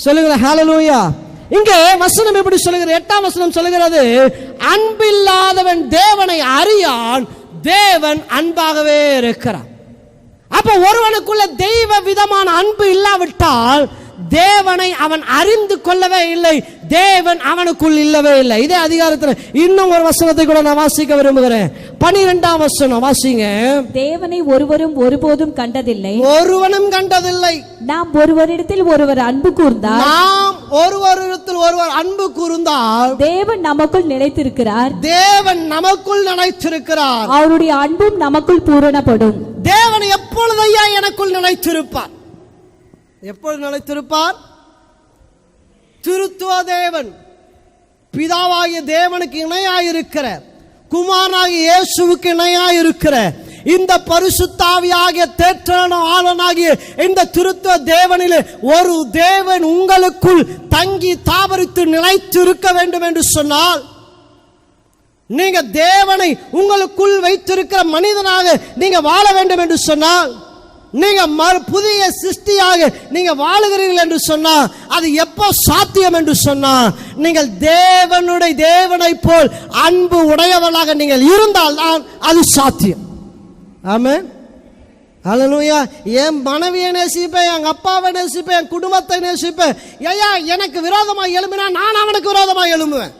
சொல்லுங்க. ஹல்லேலூயா. இங்கே வசனம் எப்படி சொல்லுகிறது? 8ஆம் வசனம் சொல்லுகிறது, அன்பில்லாதவன் தேவனை அறியான், தேவன் அன்பாகவே இருக்கிறார். அப்ப ஒருவனுக்குள்ள தெய்வ விதமான அன்பு இல்லாவிட்டால் தேவனை அவன் அறிந்து கொள்ளவே இல்லை, தேவன் அவனுக்குள் இல்லவே இல்லை. இதே அதிகாரத்தில் இன்னும் ஒரு வசனத்தை கூட நான் வாசிக்க விரும்புகிறேன். 12ஆம் வசனம் வாசிங்க. தேவனை ஒருவரும் ஒருபோதும் கண்டதில்லை, ஒருவனும் கண்டதில்லை. நாம் ஒருவரிடத்தில் ஒருவர் அன்பு கூர்ந்தால், தேவன் நமக்குள் நிலைத்திருக்கிறார், அவருடைய அன்பும் நமக்குள் பூரணப்படும். தேவன் எப்பொழுதையா எனக்குள் நிலைத்திருப்பார்? எப்பொழுது நிலைத்திருப்பார்? திருத்துவ தேவன், பிதாவாகிய தேவனுக்கு இணையாயிருக்கிற, குமாரனாகிய இயேசுவுக்கு இணையாயிருக்கிற, இந்த பரிசுத்தாவியாகிய தேற்றன ஆளனாகிய இந்த திருத்துவ தேவனிலே ஒரு தேவன் உங்களுக்குள் தங்கி தாபரித்து நிலைத்திருக்க வேண்டும் என்று சொன்னால், நீங்க தேவனை உங்களுக்குள் வைத்திருக்கிற மனிதனாக நீங்க வாழ வேண்டும் என்று சொன்னால், நீங்க புதிய சிருஷ்டியாக நீங்க வாழுகிறீர்கள் என்று சொன்னால், அது எப்போ சாத்தியம் என்று சொன்னால், நீங்கள் தேவனை போல் அன்பு உடையவர்களாக நீங்கள் இருந்தால் தான் அது சாத்தியம். ஆமென் ஹல்லேலூயா. என் மனைவியை நேசிப்பேன், எங்க அப்பாவை நேசிப்பேன், என் குடும்பத்தை நேசிப்பேன். ஐயா, எனக்கு விரோதமாக எழும்பினா நான் அவனுக்கு விரோதமாக எழும்புவேன்.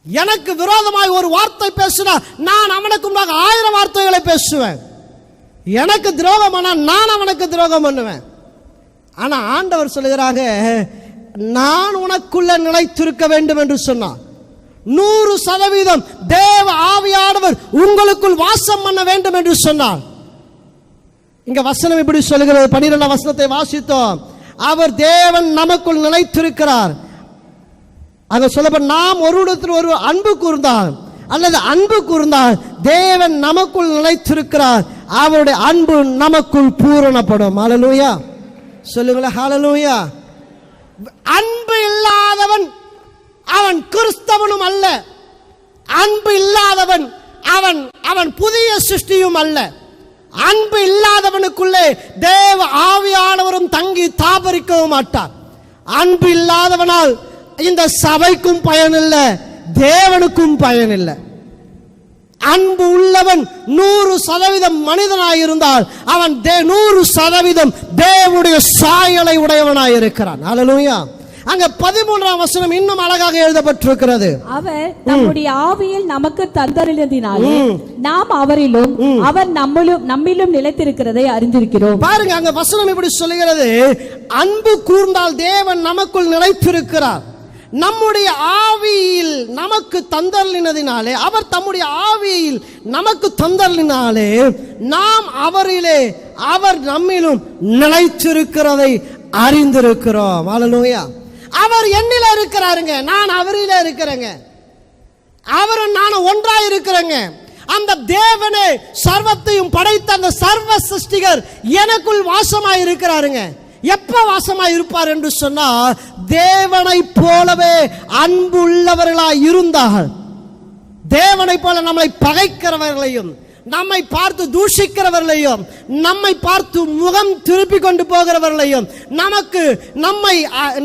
எனக்கு விரோதமாக ஒரு வார்த்தை பேசினா நான் அவனுக்கு முன்பாக 1000 வார்த்தைகளை பேசுவேன். எனக்கு துரோகம் ஆனா நான் அவனுக்கு துரோகம் பண்ணுவேன். ஆனா ஆண்டவர் சொல்லுகிறாங்க, நான் உனக்குள்ள நிலைத்திருக்க வேண்டும் என்று சொன்னார். 100% தேவ ஆவியானவர் உங்களுக்குள் வாசம் பண்ண வேண்டும் என்று சொன்னார். இங்க வசனம் இப்படி சொல்லுகிறது. 12ஆம் வசனத்தை வாசித்தோம். அவர் தேவன் நமக்குள் நிலைத்திருக்கிறார். அங்க சொல்லப்பட்ட நாம் ஒருவரிடத்தில் ஒரு அன்பு கூர்ந்தால் அல்லது அன்பு கூர்ந்தால் தேவன் நமக்குள் நிலைத்திருக்கிறார், அவருடைய அன்பு நமக்குள் பூரணப்படும். ஹல்லேலூயா சொல்லுங்களா. ஹல்லேலூயா. அன்பு இல்லாதவன் அவன் கிறிஸ்தவனும் அல்ல, அன்பு இல்லாதவன் அவன் புதிய சிருஷ்டியும் அல்ல. அன்பு இல்லாதவனுக்குள்ளே தேவ ஆவியானவரும் தங்கி தாபரிக்கவும் மாட்டார். அன்பு இல்லாதவனால் இந்த சபைக்கும் பயனில்லை, தேவனுக்கும் பயனில்லை. அன்பு உள்ளவன் 100% மனிதனாயிருந்தால் அவன் 100% தேவனுடைய சாயலை உடையவனாயிருக்கிறான். ஹல்லேலூயா. அங்க 13ஆம் வசனம் இன்னும் அழகாக எழுதப்பட்டிருக்கிறது. அவர் நம்முடைய ஆவியில் நமக்கு தந்தருளினாலே நாம் அவரிலும் அவர் நம்மிலும் நிலைத்திருக்கிறதை அறிந்திருக்கிறோம். பாருங்க, அங்க வசனம் இப்படி சொல்லுகிறது, அன்பு கூர்ந்தால் தேவன் நமக்குள் நிலைத்திருக்கிறார். நம்முடைய ஆவியில் நமக்கு தந்தருளினதினாலே, அவர் தம்முடைய ஆவியில் நமக்கு தந்தருளினாலே நாம் அவரிலே அவர் நம்மிலும் நிலைத்திருக்கிறதை அறிந்திருக்கிறோம். ஹல்லேலூயா. அவர் என்னில இருக்கிறாருங்க, நான் அவரில இருக்கிறேங்க. அவரும் நானும் ஒன்றாய் இருக்கிறேங்க. அந்த தேவனே சர்வத்தையும் படைத்த அந்த சர்வ சிருஷ்டிகர் எனக்குள் வாசமாய் இருக்கிறாருங்க. எப்ப வாசமாய் இருப்பார் என்று சொன்னால், தேவனை போலவே அன்பு உள்ளவர்களாய் இருந்தால், தேவனை போல நம்மை பகைக்கிறவர்களையும், நம்மை பார்த்து தூஷிக்கிறவர்களையும், நம்மை பார்த்து முகம் திருப்பி கொண்டு போகிறவர்களையும்,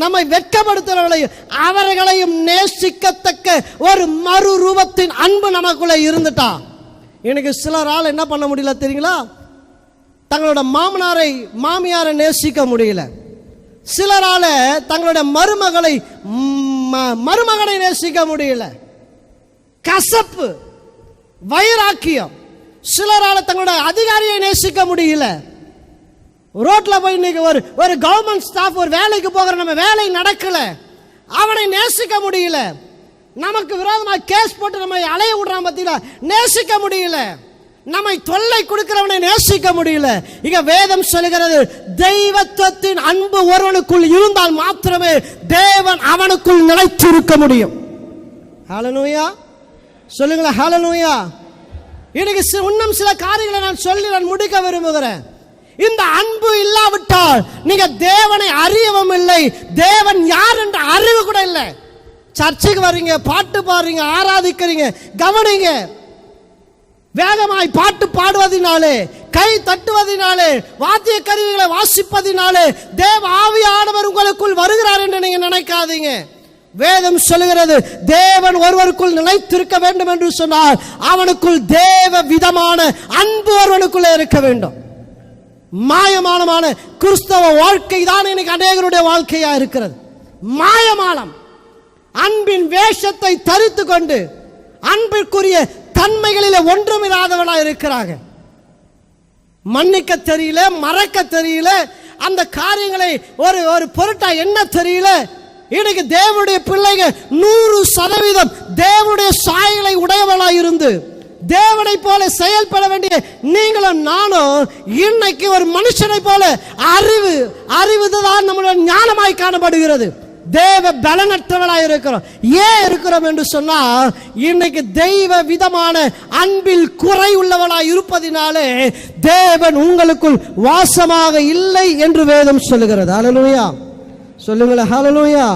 நம்மை வெட்கப்படுத்துகிறவர்களையும், அவர்களையும் நேசிக்கத்தக்க ஒரு மறு ரூபத்தின் அன்பு நமக்குள்ள இருந்துட்டா, எனக்கு சிலரால் என்ன பண்ண முடியல தெரியுங்களா? தங்களோட மாமியாரை நேசிக்க முடியல. சிலரால தங்களுடைய மருமகனை நேசிக்க முடியல. கசப்பு, வைராக்கியம். சிலரால தங்களுடைய அதிகாரியை நேசிக்க முடியல. ரோட்ல போய் இன்னைக்கு ஒரு கவர்மெண்ட் ஸ்டாஃப் ஒரு வேலைக்கு போகிற, நம்ம வேலை நடக்கல, அவனை நேசிக்க முடியல. நமக்கு விரோதமாக கேஸ் போட்டு நம்மை அலைய விடுறான் பத்தியில, நேசிக்க முடியல. நம்மை தொல்லை கொடுக்கிறவனை நேசிக்க முடியல. இங்க வேதம் சொல்லுகிறது, தெய்வத்தின் அன்பு ஒருவனுக்குள் இருந்தால் மாத்திரமே தேவன் அவனுக்குள் நிலைத்திருக்க முடியும். ஹல்லேலூயா சொல்லுங்களேன், ஹல்லேலூயா. இன்னைக்கு இன்னும் சில காரியங்களை நான் சொல்லி நான் முடிக்க விரும்புகிறேன். இந்த அன்பு இல்லாவிட்டால் நீங்க தேவனை அறியவும் இல்லை, தேவன் யார் என்ற அறிவு கூட இல்லை. சர்ச்சுக்கு வர்றீங்க, பாட்டு பாடுறீங்க, ஆராதிக்கிறீங்க, கவனிங்க. வேகமாய் பாட்டு பாடுவதினாலே, கை தட்டுவதினாலே, வாத்திய கருவிகளை வாசிப்பதினாலே தேவ ஆவியானவர் உங்களுக்குள் வருகிறார் என்று நீங்க நினைக்காதீங்க. வேதம் சொல்லுகிறது, தேவன் ஒருவருக்குள் நிலைத்திருக்க வேண்டும் என்று சொன்னால் அவனுக்குள் தேவ விதமான அன்பு ஒருவனுக்குள்ளே இருக்க வேண்டும். மாயமானமான கிறிஸ்தவ வாழ்க்கை தான் இன்னைக்கு அநேகருடைய வாழ்க்கையா இருக்கிறது. மாயமானம். அன்பின் வேஷத்தை தரித்து கொண்டு அன்பிற்குரிய தன்மைகளில் ஒன்றுமில்லாதவளா இருக்கிறாங்க. மன்னிக்க தெரியல, மறக்க தெரியல, அந்த காரியங்களை ஒரு பொருட்டா என்ன தெரியல. இன்னைக்கு தேவனுடைய பிள்ளைகள் 100% தேவனுடைய சாயலை உடையவளாய் இருந்து தேவனை போல செயல்பட வேண்டிய நீங்களும் நானும் இன்னைக்கு ஒரு மனுஷனை போல அறிவுதான் நம்முடைய ஞானமாய் காணப்படுகிறது. தேவ பலனற்றவளாய் இருக்கிறோம். ஏன் இருக்கிறோம் என்று சொன்னால், இன்னைக்கு தெய்வ விதமான அன்பில் குறை உள்ளவளாய் இருப்பதினாலே தேவன் உங்களுக்குள் வாசமாக இல்லை என்று வேதம் சொல்லுகிறது. ஹல்லேலூயா சொல்லுங்களேன், ஹல்லேலூயா.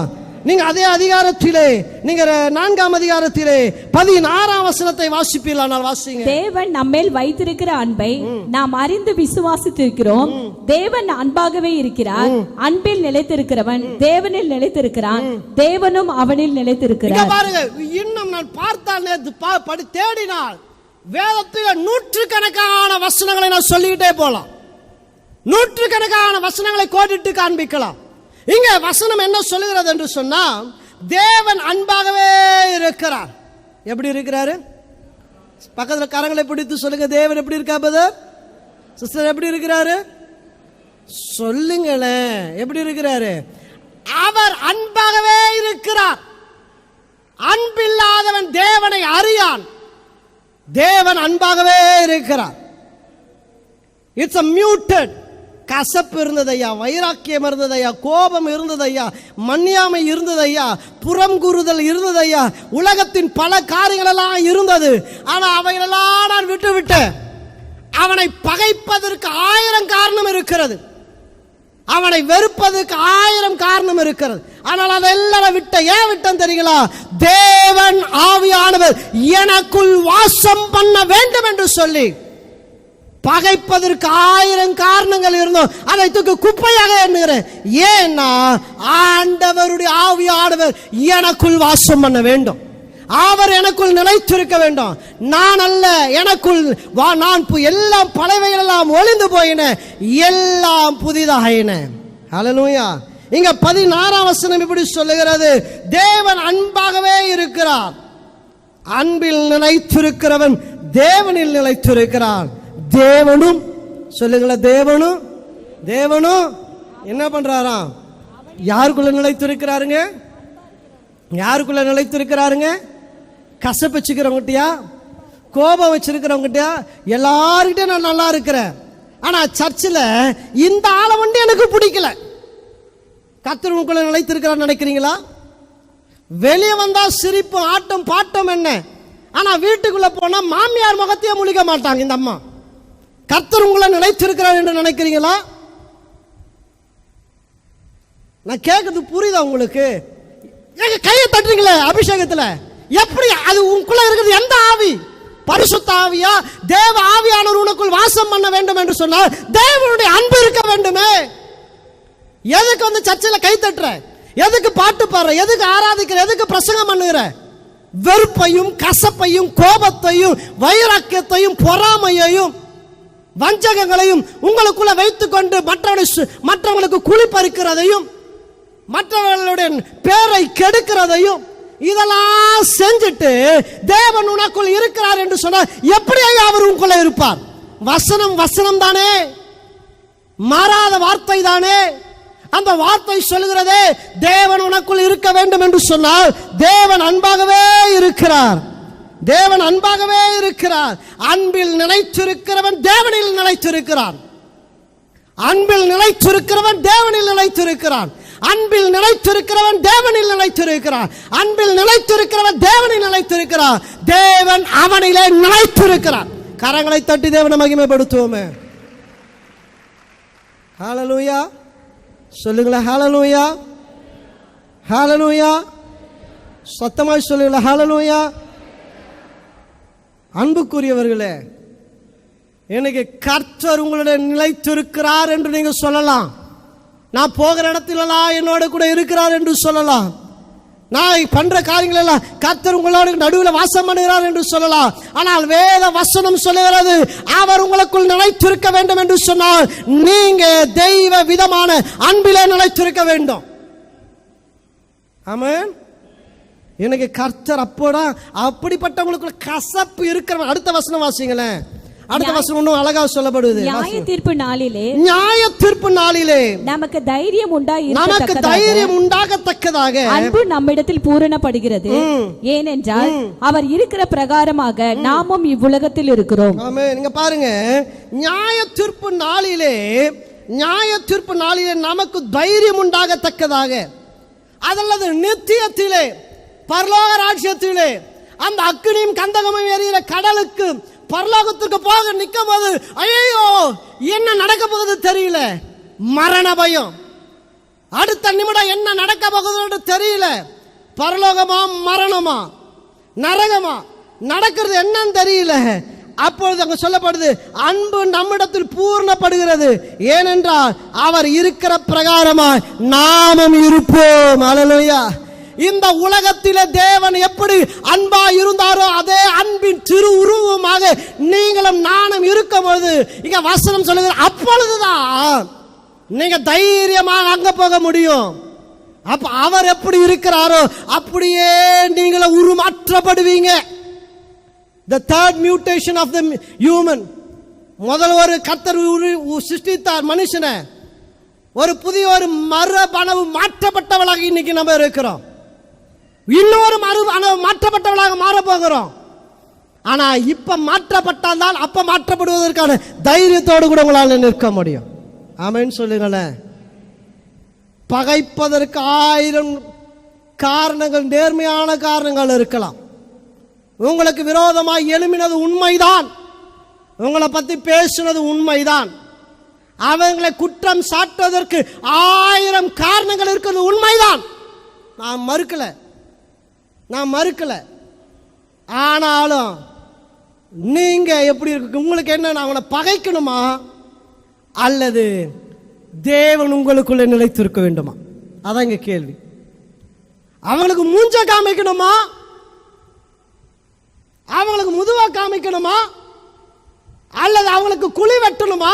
நீங்க அதே அதிகாரத்திலே, நீங்க 4ஆம் அதிகாரத்திலே 16ஆம் வசனத்தை வாசிப்பீர்களானால் வாசிங்க. தேவன் நம்மேல் வைத்திருக்கிற அன்பை நாம் அறிந்து விசுவாசித்திருக்கிறோம். தேவன் அன்பாகவே இருக்கிறார். அன்பில் நிலைத்திருக்கிறவன் தேவனில் நிலைத்திருக்கிறான், தேவனும் அவனில் நிலைத்திருக்கிறார். பாருங்க, இன்னும் நான் பார்த்தால் தேடினால் வேதத்தில் நூற்றுக்கணக்கான வசனங்களை நான் சொல்லிக்கிட்டே போலாம். நூற்றுக்கணக்கான வசனங்களை கோடிட்டு காண்பிக்கலாம். இங்க வசனம் என்ன சொல்லுகிறது என்று சொன்னா, தேவன் அன்பாகவே இருக்கிறார். எப்படி இருக்கிறாரு? பக்கத்துல கரங்களை பிடித்து சொல்லுங்க, தேவன் எப்படி இருக்கா பிரதர் சிஸ்டர்? எப்படி இருக்கிறாரு சொல்லுங்களேன், எப்படி இருக்கிறாரு? அவர் அன்பாகவே இருக்கிறார். அன்பில்லாதவன் தேவனை அறியான். தேவன் அன்பாகவே இருக்கிறார். It's a muted. கசப்பு இருந்ததையா, வைராக்கியம் இருந்ததையா, கோபம் இருந்ததையா, மன்னியாமை இருந்ததையா, புறம் கூறுதல் இருந்ததையா, உலகத்தின் பல காரியங்கள் எல்லாம் இருந்தது. ஆனா அவைகளெல்லாம் நான் விட்டுவிட்டேன். அவனை பகைப்பதற்கு 1000 காரணம் இருக்கிறது, அவனை வெறுப்பதற்கு 1000 காரணம் இருக்கிறது. ஆனால் அதெல்லாம் ஏன் விட்டேன் தெரியுங்களா? தேவன் ஆவியானவர் எனக்குள் வாசம் பண்ண வேண்டும் என்று சொல்லி பகைப்பதற்கு 1000 காரணங்கள் இருந்தோம். அதை தூக்கி குப்பையாக எண்ணுகிறேன். ஏன்னா ஆண்டவருடைய ஆவியானவர் எனக்குள் வாசம் பண்ண வேண்டும். அவர் எனக்குள் நிலைத்திருக்க வேண்டும். நான் அல்ல, எனக்குள் நான் எல்லாம் பழையவைகள் எல்லாம் ஒளிந்து போயின, எல்லாம் புதிதாயின. ஹல்லேலூயா. இங்க 16ஆம் வசனம் இப்படி சொல்லுகிறது, தேவன் அன்பாகவே இருக்கிறார். அன்பில் நிலைத்திருக்கிறவன் தேவனில் நிலைத்திருக்கிறான். தேவனும் சொல்லுங்கள, தேவனும் என்ன பண்றாராம்? யாருக்குள்ள நிலைத்திருக்கிறாருங்க? யாருக்குள்ள நிலைத்திருக்கிறாருங்க? கசப்பு வச்சுக்கிறவங்கிட்டயா, கோபம் வச்சிருக்கிறவங்கிட்டயா, எல்லார்கிட்டயும் நான் நல்லா இருக்கிறேன். ஆனா சர்ச்சில் இந்த ஆளை வந்து எனக்கு பிடிக்கல. கர்த்தர் உங்களுக்குள்ள நிலைத்திருக்கிறார் நினைக்கிறீங்களா? வெளியே வந்தா சிரிப்பு, ஆட்டம், பாட்டம் என்ன? ஆனா வீட்டுக்குள்ள போனா மாமியார் முகத்தையே முழிக்க மாட்டாங்க இந்த அம்மா. கர்த்தர் உங்களை நிலைத்திருக்கிறார் என்று நினைக்கிறீங்களா? நான் கேட்கறது புரியுதா உங்களுக்கு? எங்க கையை தட்டுறீங்களே அபிஷேகத்துல, எப்படி அது உங்களுக்குள்ள இருக்கிறது? எந்த ஆவி? பரிசுத்த ஆவியா? தேவ ஆவியானவர் உனக்குள் வாசம் பண்ண வேண்டும் என்று சொன்னால் தேவனுடைய அன்பு இருக்க வேண்டுமே. எதுக்கு வந்து சர்ச்சில் கை தட்டுற? எதுக்கு பாட்டு பாடுற? எதுக்கு ஆராதிக்கிற? எதுக்கு பிரசங்கம் பண்ணுகிற? வெறுப்பையும் கசப்பையும் கோபத்தையும் வைராக்கியத்தையும் பொறாமையையும் வஞ்சகங்களையும் உங்களுக்குள்ள வைத்துக் கொண்டு மற்றவங்களுக்கு குழி பறிக்கிறதையும் மற்றவர்களுடைய பேரை கெடுக்கிறதையும் இதெல்லாம் செஞ்சுட்டு தேவன் உனக்குள் இருக்கிறார் என்று சொன்னால் எப்படி அவர் உங்களுக்குள்ள இருப்பார்? வசனம் வசனம் தானே, மாறாத வார்த்தை தானே. அந்த வார்த்தை சொல்லுகிறதே தேவன் உனக்குள் இருக்க வேண்டும் என்று சொன்னால் தேவன் அன்பாகவே இருக்கிறார். தேவன் அன்பாகவே இருக்கிறார். அன்பில் நிலைத்திருக்கிறவன் தேவனில் நிலைத்திருக்கிறான். அன்பில் நிலைத்திருக்கிறவன் தேவனில் நிலைத்திருக்கிறான். அன்பில் நிலைத்திருக்கிறவன் தேவனில் நிலைத்திருக்கிறான். அன்பில் நிலைத்திருக்கிறவன் தேவனில் நிலைத்திருக்கிறான். தேவன் அவனிலே நிலைத்திருக்கிறான். கரங்களை தட்டி தேவனை மகிமைப்படுத்துவோமே. ஹல்லேலூயா சொல்லுங்களா? ஹல்லேலூயா ஹல்லேலூயா சத்தமாய் சொல்லுங்களா? ஹல்லேலூயா. அன்புக்குரியவர்களே, எனக்கு கர்த்தர் உங்களுடைய நிலைத்திருக்கிறார் என்று நீங்க சொல்லலாம். நான் போகிற இடத்திலெல்லாம் என்னோட கூட இருக்கிறார் என்று சொல்லலாம். நான் பண்ற காரியங்கள் எல்லாம் கர்த்தர் உங்களோட நடுவில் வாசம் பண்ணுகிறார் என்று சொல்லலாம். ஆனால் வேத வசனம் சொல்லுகிறது அவர் உங்களுக்குள் நிலைத்திருக்க வேண்டும் என்று சொன்னால் நீங்க தெய்வ விதமான அன்பிலே நிலைத்திருக்க வேண்டும். ஆமென். எனக்கு கர்த்தர் அப்போதான் அப்படிப்பட்டவங்களுக்குள்ள கசப்பு இருக்கிற. அடுத்த வசனம் வாசிங்களேன். அடுத்த வசனம் இன்னும் அழகா சொல்லப்படுது. நியாய தீர்ப்பு நாளிலே, நியாய தீர்ப்பு நாளிலே நமக்கு தைரியம் உண்டாகத்தக்கதாக அன்பு நம்மிடத்தில் பூரணப்படுகிறது. ஏனென்றால் அவர் இருக்கிற பிரகாரமாக நாமும் இவ்வுலகத்தில் இருக்கிறோம். ஆமென். நீங்க பாருங்க, நியாய தீர்ப்பு நாளிலே நமக்கு தைரியம் உண்டாகத்தக்கதாக, அதல்லது நித்தியத்திலே பரலோக ராஜ்யத்திலே அந்த அக்கினியும் கந்தகமும் எரிகிற கடலுக்கு பரலோகத்திற்கு போக நிற்கும் போது ஐயோ என்ன நடக்க போகுது தெரியல, மரண பயம். அடுத்த நிமிடம் என்ன நடக்க போகுது தெரியல. பரலோகமா மரணமா நரகமா நடக்கிறது என்னன்னு தெரியல. அப்பொழுது அங்க சொல்லப்படுது அன்பு நம்மிடத்தில் பூர்ணப்படுகிறது. ஏனென்றால் அவர் இருக்கிற பிரகாரமாய் நாமும் இருப்போம். அல்லேலூயா. இந்த உலகத்திலே தேவன் எப்படி அன்பா இருந்தாரோ அதே அன்பின் திரு உருவமாக நீங்களும் நானும் இருக்கும் பொழுது இங்க வசனம் சொல்லுகிற அப்பொழுதுதான் நீங்க தைரியமாக அங்க போக முடியும். அப்ப அவர் எப்படி இருக்கிறாரோ அப்படியே நீங்களும் உருமாற்றப்படுவீங்க. The third mutation of the human. முதல் ஒரு கர்த்தர் சிருஷ்டித்தார் மனுஷனை. ஒரு புதிய ஒரு மறுபணவு மாற்றப்பட்டவளாக இன்னைக்கு நம்ம இருக்கிறோம். இன்னொரு மாற்றப்பட்டவளாக மாற போகிறோம். ஆனா இப்ப மாற்றப்பட்டால் அப்ப மாற்றப்படுவதற்கான தைரியத்தோடு கூட உங்களால் நிற்க முடியும். ஆமென் சொல்லுங்களேன். பகைப்பதற்கு 1000 காரணங்கள், நேர்மையான காரணங்கள் இருக்கலாம். உங்களுக்கு விரோதமாக எழும்பினது உண்மைதான், உங்களை பத்தி பேசினது உண்மைதான், அவங்களை குற்றம் சாட்டுவதற்கு 1000 காரணங்கள் இருக்கிறது உண்மைதான். நான் மறுக்கல. ஆனாலும் நீங்க எப்படி இருக்கு? உங்களுக்கு என்ன, அவங்களை பகைக்கணுமா அல்லது தேவன் உங்களுக்குள்ள நிலைத்திருக்க வேண்டுமா? அதான் இங்க கேள்வி. அவங்களுக்கு மூஞ்ச காமிக்கணுமா, அவங்களுக்கு முதுவா காமிக்கணுமா, அல்லது அவங்களுக்கு குழி வெட்டணுமா,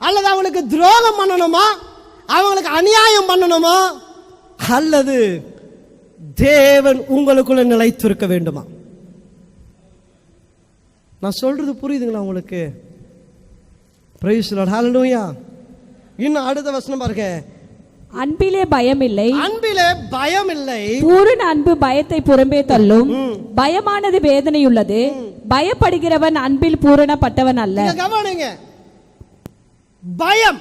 அல்லது அவங்களுக்கு துரோகம் பண்ணணுமா, அவங்களுக்கு அநியாயம் பண்ணணுமா, அல்லது தேவன் உங்களுக்குள்ள நிலைத்திருக்க வேண்டுமா? நான் சொல்றது புரியுதுங்களா உங்களுக்கு? Praise the lord. ஹல்லேலூயா. இன்னும் அடுத்த வசனம் பாருங்க. அன்பிலே பயமில்லை, அன்பிலே பயமில்லை, பூரண அன்பு பயத்தை புறம்பே தள்ளும். பயமானது வேதனையுள்ளது, பயப்படுகிறவன் அன்பில் பூரணப்பட்டவன் அல்ல. கவனிங்க, பயம்,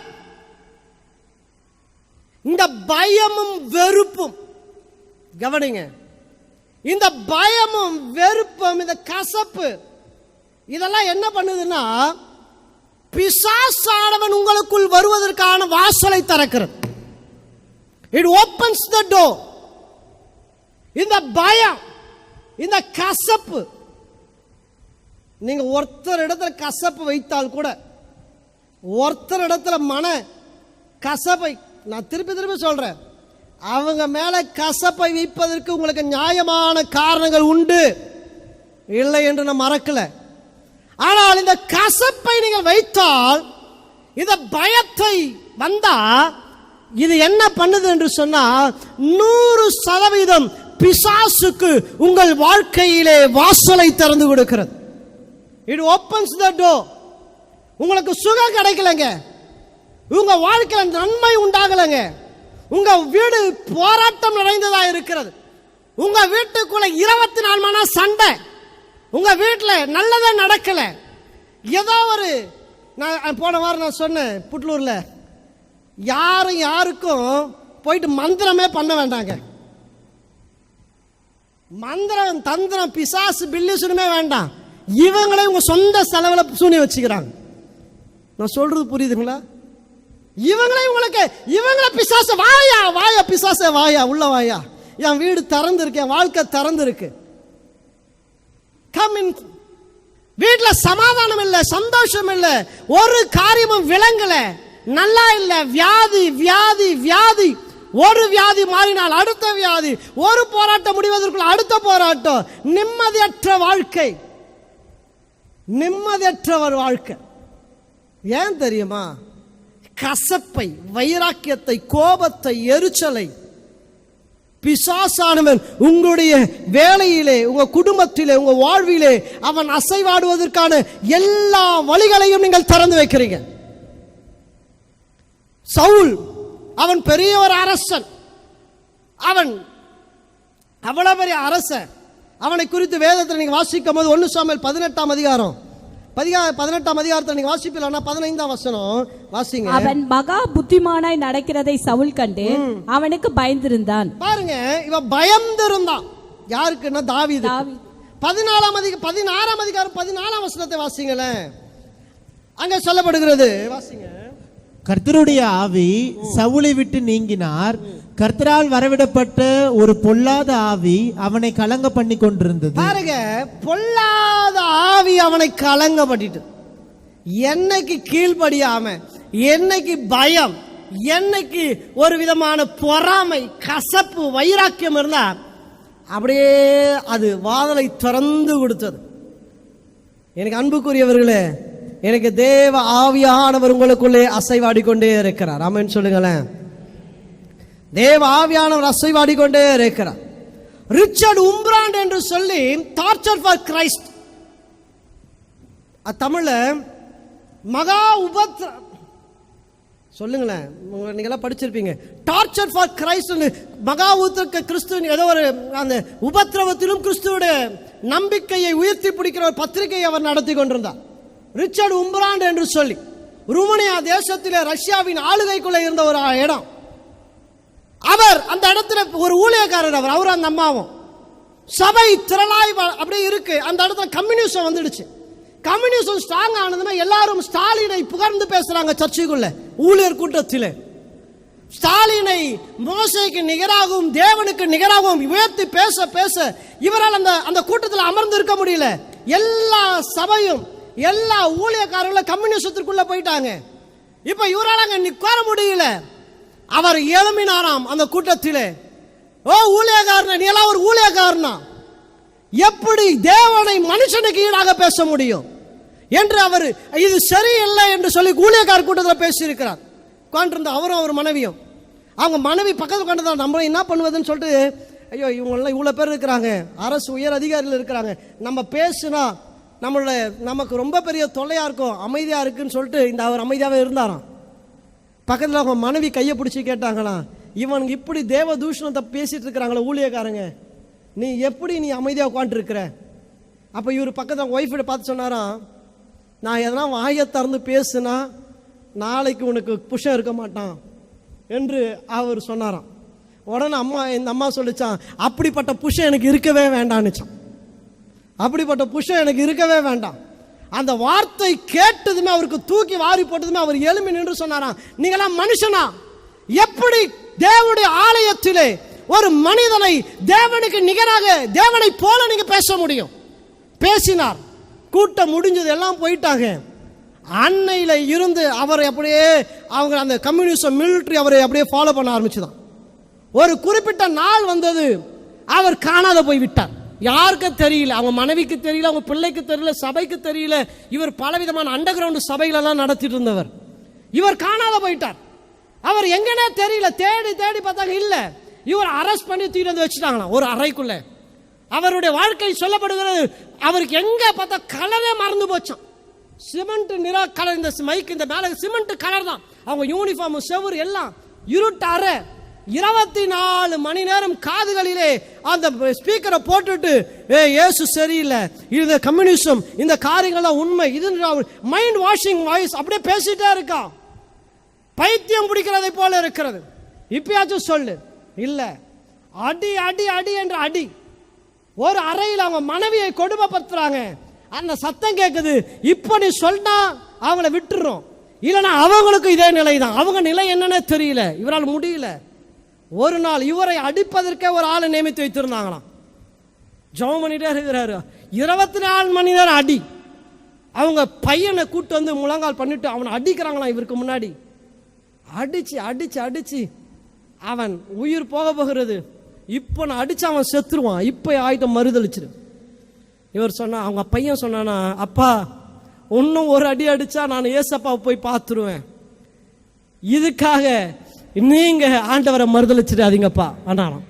இந்த பயமும் வெறுப்பும், கவனிங்க, இந்த பயமும் வெறுப்பும் இந்த கசப்பு இதெல்லாம் என்ன பண்ணுதுன்னா, பிசாசானவன் உங்களுக்குள் வருவதற்கான வாசலை திறக்கிறது. It opens the door. இந்த பயம், இந்த கசப்பு, நீங்க ஒருத்தர் இடத்துல கசப்பு வைத்தால் கூட, ஒருத்தர் இடத்துல மன கசப்பை, நான் திருப்பி திருப்பி சொல்றேன், அவங்க மேல கசப்பை வைப்பதற்கு உங்களுக்கு நியாயமான காரணங்கள் உண்டு, இல்லை என்று நான் மறக்கல. ஆனால் இந்த கசப்பை நீங்கள் வைத்தால், இந்த பயத்தை வந்தா, இது என்ன பண்ணுது என்று சொன்னால் 100% பிசாசுக்கு உங்கள் வாழ்க்கையிலே வாசலை திறந்து கொடுக்கிறது. It opens the door. உங்களுக்கு சுகம் கிடைக்கலங்க, உங்க வாழ்க்கையில் நன்மை உண்டாகலங்க, உங்க வீடு போராட்டம் நிறைந்ததா இருக்கிறது, உங்க வீட்டுக்குள்ள 24 மணி நேரம் சண்டை, உங்க வீட்டில் நல்லதே நடக்கல, ஏதோ ஒரு, நான் போன வாரம் நான் சொன்னேன் புட்லூர்ல, யாரும் யாருக்கும் போயிட்டு மந்திரமே பண்ண வேண்டாங்க. மந்திரம் தந்திரம் பிசாசு பில்லிசுமே வேண்டாம். இவங்களே உங்க சொந்த செலவில் சூனியம் வச்சுக்கிறாங்க. நான் சொல்றது புரியுதுங்களா? இவங்களே உங்களுக்கு, இவங்களே பிசாசு, வாயா வாயா பிசாச வாயா உள்ள வாயா, என் வீடு திறந்து இருக்கு, என் வாழ்க்கை திறந்து இருக்கு, கம் இன். வீட்டில் சமாதானம் இல்லை, சந்தோஷம் இல்லை, ஒரு காரியமும் விளங்கல, நல்லா இல்லை, வியாதி வியாதி வியாதி, ஒரு வியாதி மாறினால் அடுத்த வியாதி, ஒரு போராட்டம் முடிவதற்குள்ள அடுத்த போராட்டம், நிம்மதியற்ற வாழ்க்கை, நிம்மதியற்ற ஒரு வாழ்க்கை. ஏன் தெரியுமா? கசப்பை, வைராக்கியத்தை, கோபத்தை, எரிச்சலை பிசாசானவன் உங்களுடைய வேலையிலே, உங்க குடும்பத்திலே, உங்க வாழ்விலே அவன் அசைவாடுவதற்கான எல்லா வழிகளையும் நீங்கள் திறந்து வைக்கிறீங்க. சவுல் அவன் பெரிய ஒரு அரசன், அவன் அவ்வளவு பெரிய அரசன். அவனை குறித்து வேதத்தில் நீங்க வாசிக்கும் போது 1 சாமுவேல் 18ஆம் அதிகாரம் 18ஆம் அதிகாரத்தை நீங்க வாசிப்பீங்களா? 15ஆம் வசனம் வாசிங்க. அவன் மகா புத்திமானாய் நடக்கிறதை சவுல் கண்டு அவனுக்கு பயந்திருந்தான். பாருங்க, இவன் பயந்திருந்தான். யாருக்குன்னா தாவீது. 16ஆம் அதிகாரம் 14ஆம் வசனத்தை வாசிங்களேன். அங்க சொல்லப்படுகிறது, வாசிங்க. கர்த்தருடைய ஆவி சவுலை விட்டு நீங்கினார். கர்த்தரால் வரவிடப்பட்ட ஒரு பொல்லாத ஆவி அவனை கலங்க பண்ணி கொண்டிருந்தது. பாருங்க, பொல்லாத ஆவி அவனை கலங்க பண்ணிட்டு, என்னைக்கு கீழ்படியாம, என்னைக்கு பயம், என்னைக்கு ஒரு விதமான பொறாமை, கசப்பு, வைராக்கியம் இருந்தா அப்படியே அது வாதலை திறந்து கொடுத்தது. எனக்கு அன்புக்குரியவர்களே, எனக்கு தேவ ஆவியானவர் உங்களுக்குள்ளே அசைவாடி கொண்டே இருக்கிறார். ஆமென் சொல்லுங்களேன். தேவ ஆவியானவர் அசைவாடி கொண்டே இருக்கிறார். ரிச்சர்ட் உம்ப்ராண்ட் என்று சொல்லி டார்ச்சர் ஃபார் கிரைஸ்ட், தமிழ்ல மகா உபத்ர, சொல்லுங்களேன், நீங்களாம் படிச்சிருப்பீங்க. டார்ச்சர் ஃபார் கிரைஸ்ட், மகா உபத்திர கிறிஸ்து, ஏதோ ஒரு அந்த உபத்திரவத்திலும் கிறிஸ்துவோட நம்பிக்கையை உயர்த்தி பிடிக்கிற ஒரு பத்திரிகை அவர் நடத்தி கொண்டிருந்தார். ரிச்சர்ட் உம்ப்ராண்ட் என்று சொல்லி, ருமேனியா தேசத்திலே ரஷ்யாவின் ஆளுகைக்குள்ள இருந்த ஒரு இடம். அவர் அந்த இடத்துல ஒரு ஊழியக்காரர், அவர் அந்த அம்மாவும் சபை திரளாய் அப்படியே இருக்கு. அந்த இடத்துல கம்யூனிசம் வந்துடுச்சு. கம்யூனிசம் ஸ்ட்ராங் ஆனதுன்னா எல்லாரும் ஸ்டாலினை புகழ்ந்து பேசுறாங்க சர்ச்சைக்குள்ள, ஊழியர் கூட்டத்தில். ஸ்டாலினை மோசேக்கு நிகராகவும் தேவனுக்கு நிகராகவும் உயர்த்தி பேச பேச இவரால் அந்த கூட்டத்தில் அமர்ந்து இருக்க முடியல. எல்லா சபையும், எல்லா ஊழியக்காரர்களும் கம்யூனிசத்திற்குள்ள போயிட்டாங்க. இப்ப இவரால் அங்க நிற்க முடியல. அவர் எழும்பினாராம் அந்த கூட்டத்திலே, ஓ ஊழியக்காரன, நீ எல்லாம் ஒரு ஊழியக்காரனா, எப்படி தேவனை மனுஷனுக்கு ஈடாக பேச முடியும் என்று அவர், இது சரியில்லை என்று சொல்லி ஊழியக்கார கூட்டத்தில் பேசியிருக்கிறார். உட்காண்டிருந்த அவரும் அவர் மனைவியும், அவங்க மனைவி பக்கத்தில் உட்காந்துதான், நம்ம என்ன பண்ணுவதுன்னு சொல்லிட்டு, ஐயோ இவங்கெல்லாம் இவ்வளோ பேர் இருக்கிறாங்க, அரசு உயர் அதிகாரிகள் இருக்கிறாங்க, நம்ம பேசுனா நமக்கு ரொம்ப பெரிய தொல்லையா இருக்கும், அமைதியா இருக்குன்னு சொல்லிட்டு இந்த அவர் அமைதியாவே இருந்தாராம். பக்கத்தில் அவங்க மனைவி கையை பிடிச்சி கேட்டாங்களாம், இவனுக்கு இப்படி தேவ தூஷணத்தை பேசிட்டு இருக்கிறாங்களே ஊழியக்காரங்க, நீ எப்படி நீ அமைதியாக உட்காந்துருக்கிற? அப்போ இவர் பக்கத்தில் ஒய்ஃபை பார்த்து சொன்னாராம், நான் எதனா வாயை திறந்து பேசுனா நாளைக்கு உனக்கு புஷம் இருக்க மாட்டான் என்று அவர் சொன்னாராம். உடனே இந்த அம்மா சொல்லிச்சான், அப்படிப்பட்ட புருஷன் எனக்கு இருக்கவே வேண்டான்னுச்சான். அப்படிப்பட்ட புருஷன் எனக்கு இருக்கவே வேண்டாம். அந்த வார்த்தை கேட்டதுமே அவருக்கு தூக்கி வாரி போட்டதுமே அவர் எழும்பி நின்று சொன்னாராம், நீங்களாம் மனுஷனா? எப்படி தேவனுடைய ஆலயத்திலே ஒரு மனிதனை தேவனுக்கு நிகராக தேவனை போல நீங்க பேச முடியும்? பேசினார். கூட்டம் முடிஞ்சது, எல்லாம் போயிட்டாங்க. அன்னையில இருந்து அவரை அப்படியே அவங்க அந்த கம்யூனிஸ்ட் மிலிட்டரி அவரை அப்படியே ஃபாலோ பண்ண ஆரம்பிச்சுதான். ஒரு குறிப்பிட்ட நாள் வந்தது, அவர் காணாத போய் விட்டார். யாருக்கு தெரியல, அவங்க மனைவிக்கு தெரியல, அவங்க பிள்ளைக்கு தெரியல, சபைக்கு தெரியல. இவர் பலவிதமான அண்டர் கிரவுண்ட் சபைகளெல்லாம் நடத்திட்டு இருந்தவர். இவர் காணாத போயிட்டார். அவர் எங்கன்னே தெரியல. தேடி தேடி பார்த்தாங்க, இல்ல. இவர் அரெஸ்ட் பண்ணி தூக்கிட்டு வந்து வச்சுட்டாங்களாம் ஒரு அறைக்குள்ள. அவருடைய வாழ்க்கை சொல்லப்படுகிறது, அவருக்கு எங்க பார்த்தா கலரே மறந்து போச்சான். சிமெண்ட் நிற கலர், இந்த மைக் இந்த மேல சிமெண்ட் கலர் தான். அவங்க யூனிஃபார்ம், செவுரு எல்லாம் இருட்டார. 24 மணி நேரம் காதுகளிலே அந்த ஸ்பீக்கரை போட்டுட்டு, இயேசு சரியில்லை, இந்த கம்யூனிசம், இந்த காரியங்கள்லாம் உண்மை, இது மைண்ட் வாஷிங் வாய்ஸ் அப்படியே பேசிட்டே இருக்கா. பைத்தியம் பிடிக்கிறதை போல இருக்கிறது. இப்பயாச்சும் சொல்லு. இல்ல, அடி அடி அடி என்ற அடி. ஒரு அறையில் அவங்க மனைவியை கொடுமைப்படுத்துறாங்க. அந்த சத்தம் கேட்குது. இப்ப நீ சொன்னா அவங்கள விட்டுறோம், இல்லைன்னா அவங்களுக்கு இதே நிலை தான். அவங்க நிலை என்னன்னு தெரியல, இவரால் முடியல. ஒரு நாள் இவரை அடிப்பதற்கே ஒரு ஆளை நியமித்து வைத்திருந்தாங்களாம். ஜெபம் பண்ணிட்டே இருக்கிறாரு. 24 மணி நேரம் அடி. அவங்க பையனை கூட்டு வந்து முழங்கால் பண்ணிட்டு அவனை அடிக்கிறாங்களாம் இவருக்கு முன்னாடி. அடிச்சு அடிச்சு அடிச்சு அவன் உயிர் போக போகிறது. இப்போ நான் அடிச்சு அவன் செத்துருவான், இப்போ ஆயுதம் மறுதளிச்சிரு. இவர் சொன்னா, அவங்க பையன் சொன்னானா, அப்பா இன்னும் ஒரு அடி அடிச்சா நான் ஏசப்பாவை போய் பார்த்துருவேன், இதுக்காக நீங்க ஆண்டவரை மறுதளிச்சிடாதீங்கப்பா ஆனாலும்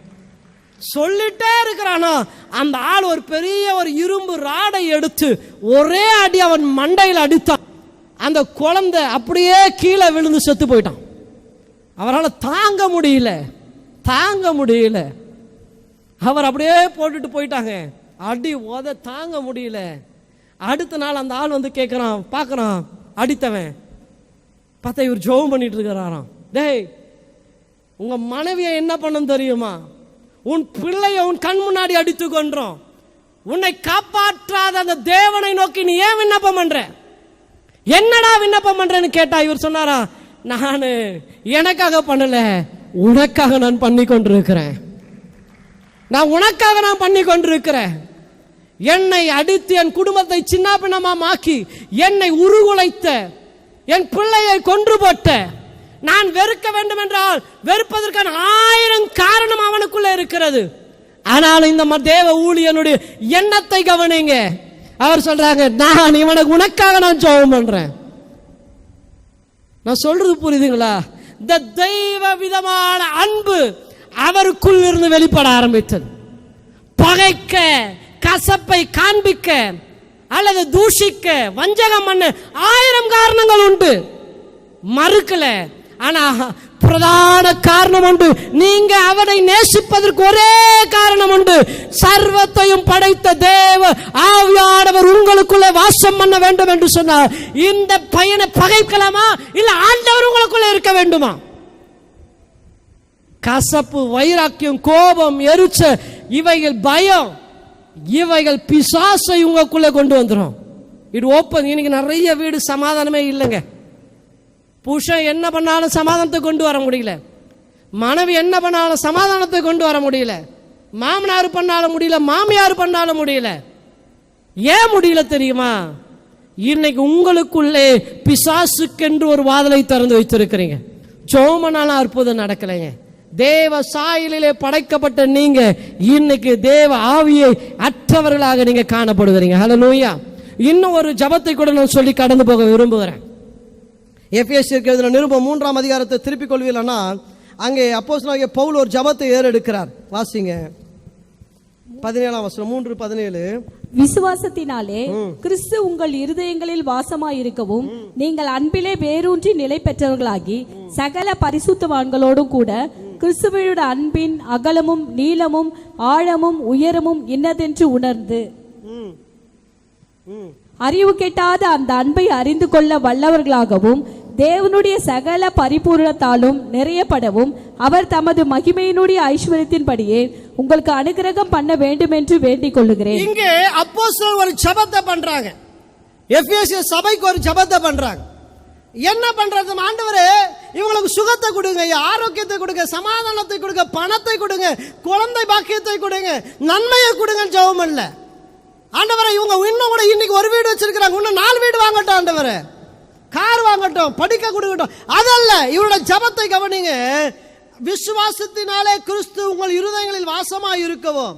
சொல்லிட்டே இருக்கிறானா. அந்த ஆள் ஒரு பெரிய ஒரு இரும்பு ராடை எடுத்து ஒரே அடி அவன் மண்டையில் அடித்தான். அந்த குழந்தை அப்படியே கீழே விழுந்து செத்து போயிட்டான். அவரால் தாங்க முடியல, தாங்க முடியல. அவர் அப்படியே போட்டுட்டு போயிட்டாங்க. அடி உத தாங்க முடியல. அடுத்த நாள் அந்த ஆள் வந்து கேட்கிறான், பார்க்கறான் அடித்தவன். பார்த்தா இவர் ஜெபம் பண்ணிட்டு இருக்கிறாராம். டேய், உங்க மனைவியை என்ன பண்ணணும் தெரியுமா? உன் பிள்ளைய உன் கண் முன்னாடி அடித்து கொன்றோம். உன்னை காப்பாற்றாத அந்த தேவனை நோக்கி நீ ஏன் விண்ணப்பம் பண்ற? என்னடா விண்ணப்பம் பண்றேன்னு கேட்டா இவர் சொன்னாரா, நான் எனக்காக பண்ணல, உனக்காக நான் பண்ணி கொண்டிருக்கிறேன். நான் உனக்காக நான் பண்ணி கொண்டிருக்கிறேன். என்னை அடித்து என் குடும்பத்தை சின்ன பின்னமாக்கி என்னை உருகுலைத்த என் பிள்ளையை கொன்று போட்ட, நான் வெறுக்க வேண்டும் என்றால் வெறுப்பதற்கான 1000 காரணம் அவனுக்குள்ள இருக்கிறது. ஆனால் இந்த தேவ ஊழியனுடைய எண்ணத்தை கவனிங்க. அவர் சொல்றாங்க, நான் இவனுக்கு உனக்காக நான் ஜெபம் பண்றேன். நான் சொல்றது புரியுதுங்களா? இந்த தெய்வ விதமான அன்பு அவருக்குள் இருந்து வெளிப்பட ஆரம்பித்தது. பகைக்க, கசப்பை காண்பிக்க, அல்லது தூஷிக்க, வஞ்சகம் பண்ண 1000 காரணங்கள் உண்டு. மறுக்கல. ஆனா பிரதான காரணம் உண்டு. நீங்க அவனை நேசிப்பதற்கு ஒரே காரணம் உண்டு. சர்வத்தையும் படைத்த தேவ ஆவியானவர் உங்களுக்குள்ள வாசம் பண்ண வேண்டும் என்று சொன்னார். இந்த பையனை பகைக்கலாமா, இல்ல ஆண்டவர் உங்களுக்குள்ள இருக்க வேண்டுமா? கசப்பு, வைராக்கியம், கோபம், எரிச்ச, இவைகள் பயம், இவைகள் பிசாசை உங்களுக்குள்ள கொண்டு வந்துடும். இது ஓப்பன். இன்னைக்கு நிறைய வீடு சமாதானமே இல்லைங்க. புருஷன் என்ன பண்ணாலும் சமாதானத்தை கொண்டு வர முடியல, மனைவி என்ன பண்ணாலும் சமாதானத்தை கொண்டு வர முடியல, மாமனார் பண்ணாலும் முடியல, மாமியார் பண்ணாலும் முடியல. ஏன் முடியல தெரியுமா? இன்னைக்கு உங்களுக்குள்ளே பிசாசுக்கென்று ஒரு வாதலை திறந்து வைத்திருக்கிறீங்க. ஜோமனால அற்புதம் நடக்கலைங்க. தேவ சாயலிலே படைக்கப்பட்ட நீங்க இன்னைக்கு தேவ ஆவியை அற்றவர்களாக நீங்க காணப்படுகிறீங்க. ஹல்லேலூயா. இன்னும் ஒரு ஜபத்தை கூட நான் சொல்லி கடந்து போக விரும்புகிறேன். எபேசியருக்கு எழுதின நிருபம் 3ஆம் அதிகாரத்தை திருப்பிக் கொள்வீர்களா? அங்கே அப்போஸ்தலனாகிய பவுல் ஒரு ஜபத்தை ஏறெடுக்கிறார். வாசிங்க 17ஆம் வசனம், 3:17. விசுவாசத்தினாலே கிறிஸ்து உங்கள் இருதயங்களில் வாசமாயிருக்கவும் நீங்கள் அன்பிலே வேரூன்றி நிலை பெற்றவர்களாகி சகல பரிசுத்தவான்களோடும் கூட கிறிஸ்துவோட அன்பின் அகலமும் நீளமும் ஆழமும் உயரமும் இன்னதென்று உணர்ந்து அறிவு கெட்டாத அந்த அன்பை அறிந்து கொள்ள வல்லவர்களாகவும் தேவனுடைய சகல பரிபூரணத்தாலும் நிறையப்படவும் அவர் தமது மகிமையினுடைய ஐஸ்வர்யத்தின்படியே உங்களுக்கு அனுக்கிரகம் பண்ண வேண்டும் என்று வேண்டிக் கொள்ளுகிறேன். இங்கே அப்போஸ்தலர் ஒரு ஜெபத்தை பண்றாங்க. எபேசிய சபைக்கு ஒரு ஜெபத்தை பண்றாங்க. என்ன பண்றது? ஆண்டவரே, இவங்களுக்கு சுகத்தை கொடுங்க, ஆரோக்கியத்தை கொடுங்க, சமாதானத்தை கொடுங்க, பணத்தை கொடுங்க, குழந்தை பாக்கியத்தை கொடுங்க, நன்மையை கொடுங்க. ஜெபம் இல்ல. ஆண்டவரே, இவங்க இன்னும் கூட இன்னைக்கு ஒரு வீடு வச்சிருக்கிறாங்க, இன்னும் 4 வீடு வாங்கட்டும், ஆண்டவரே கார் வாங்கட்டும், படிக்க கொடுக்கட்டும். அதல்ல, இவருடைய ஜெபத்தை கவனிங்க. விசுவாசத்தினாலே கிறிஸ்து உங்கள் இருதயங்களில் வாசமா இருக்கவும்.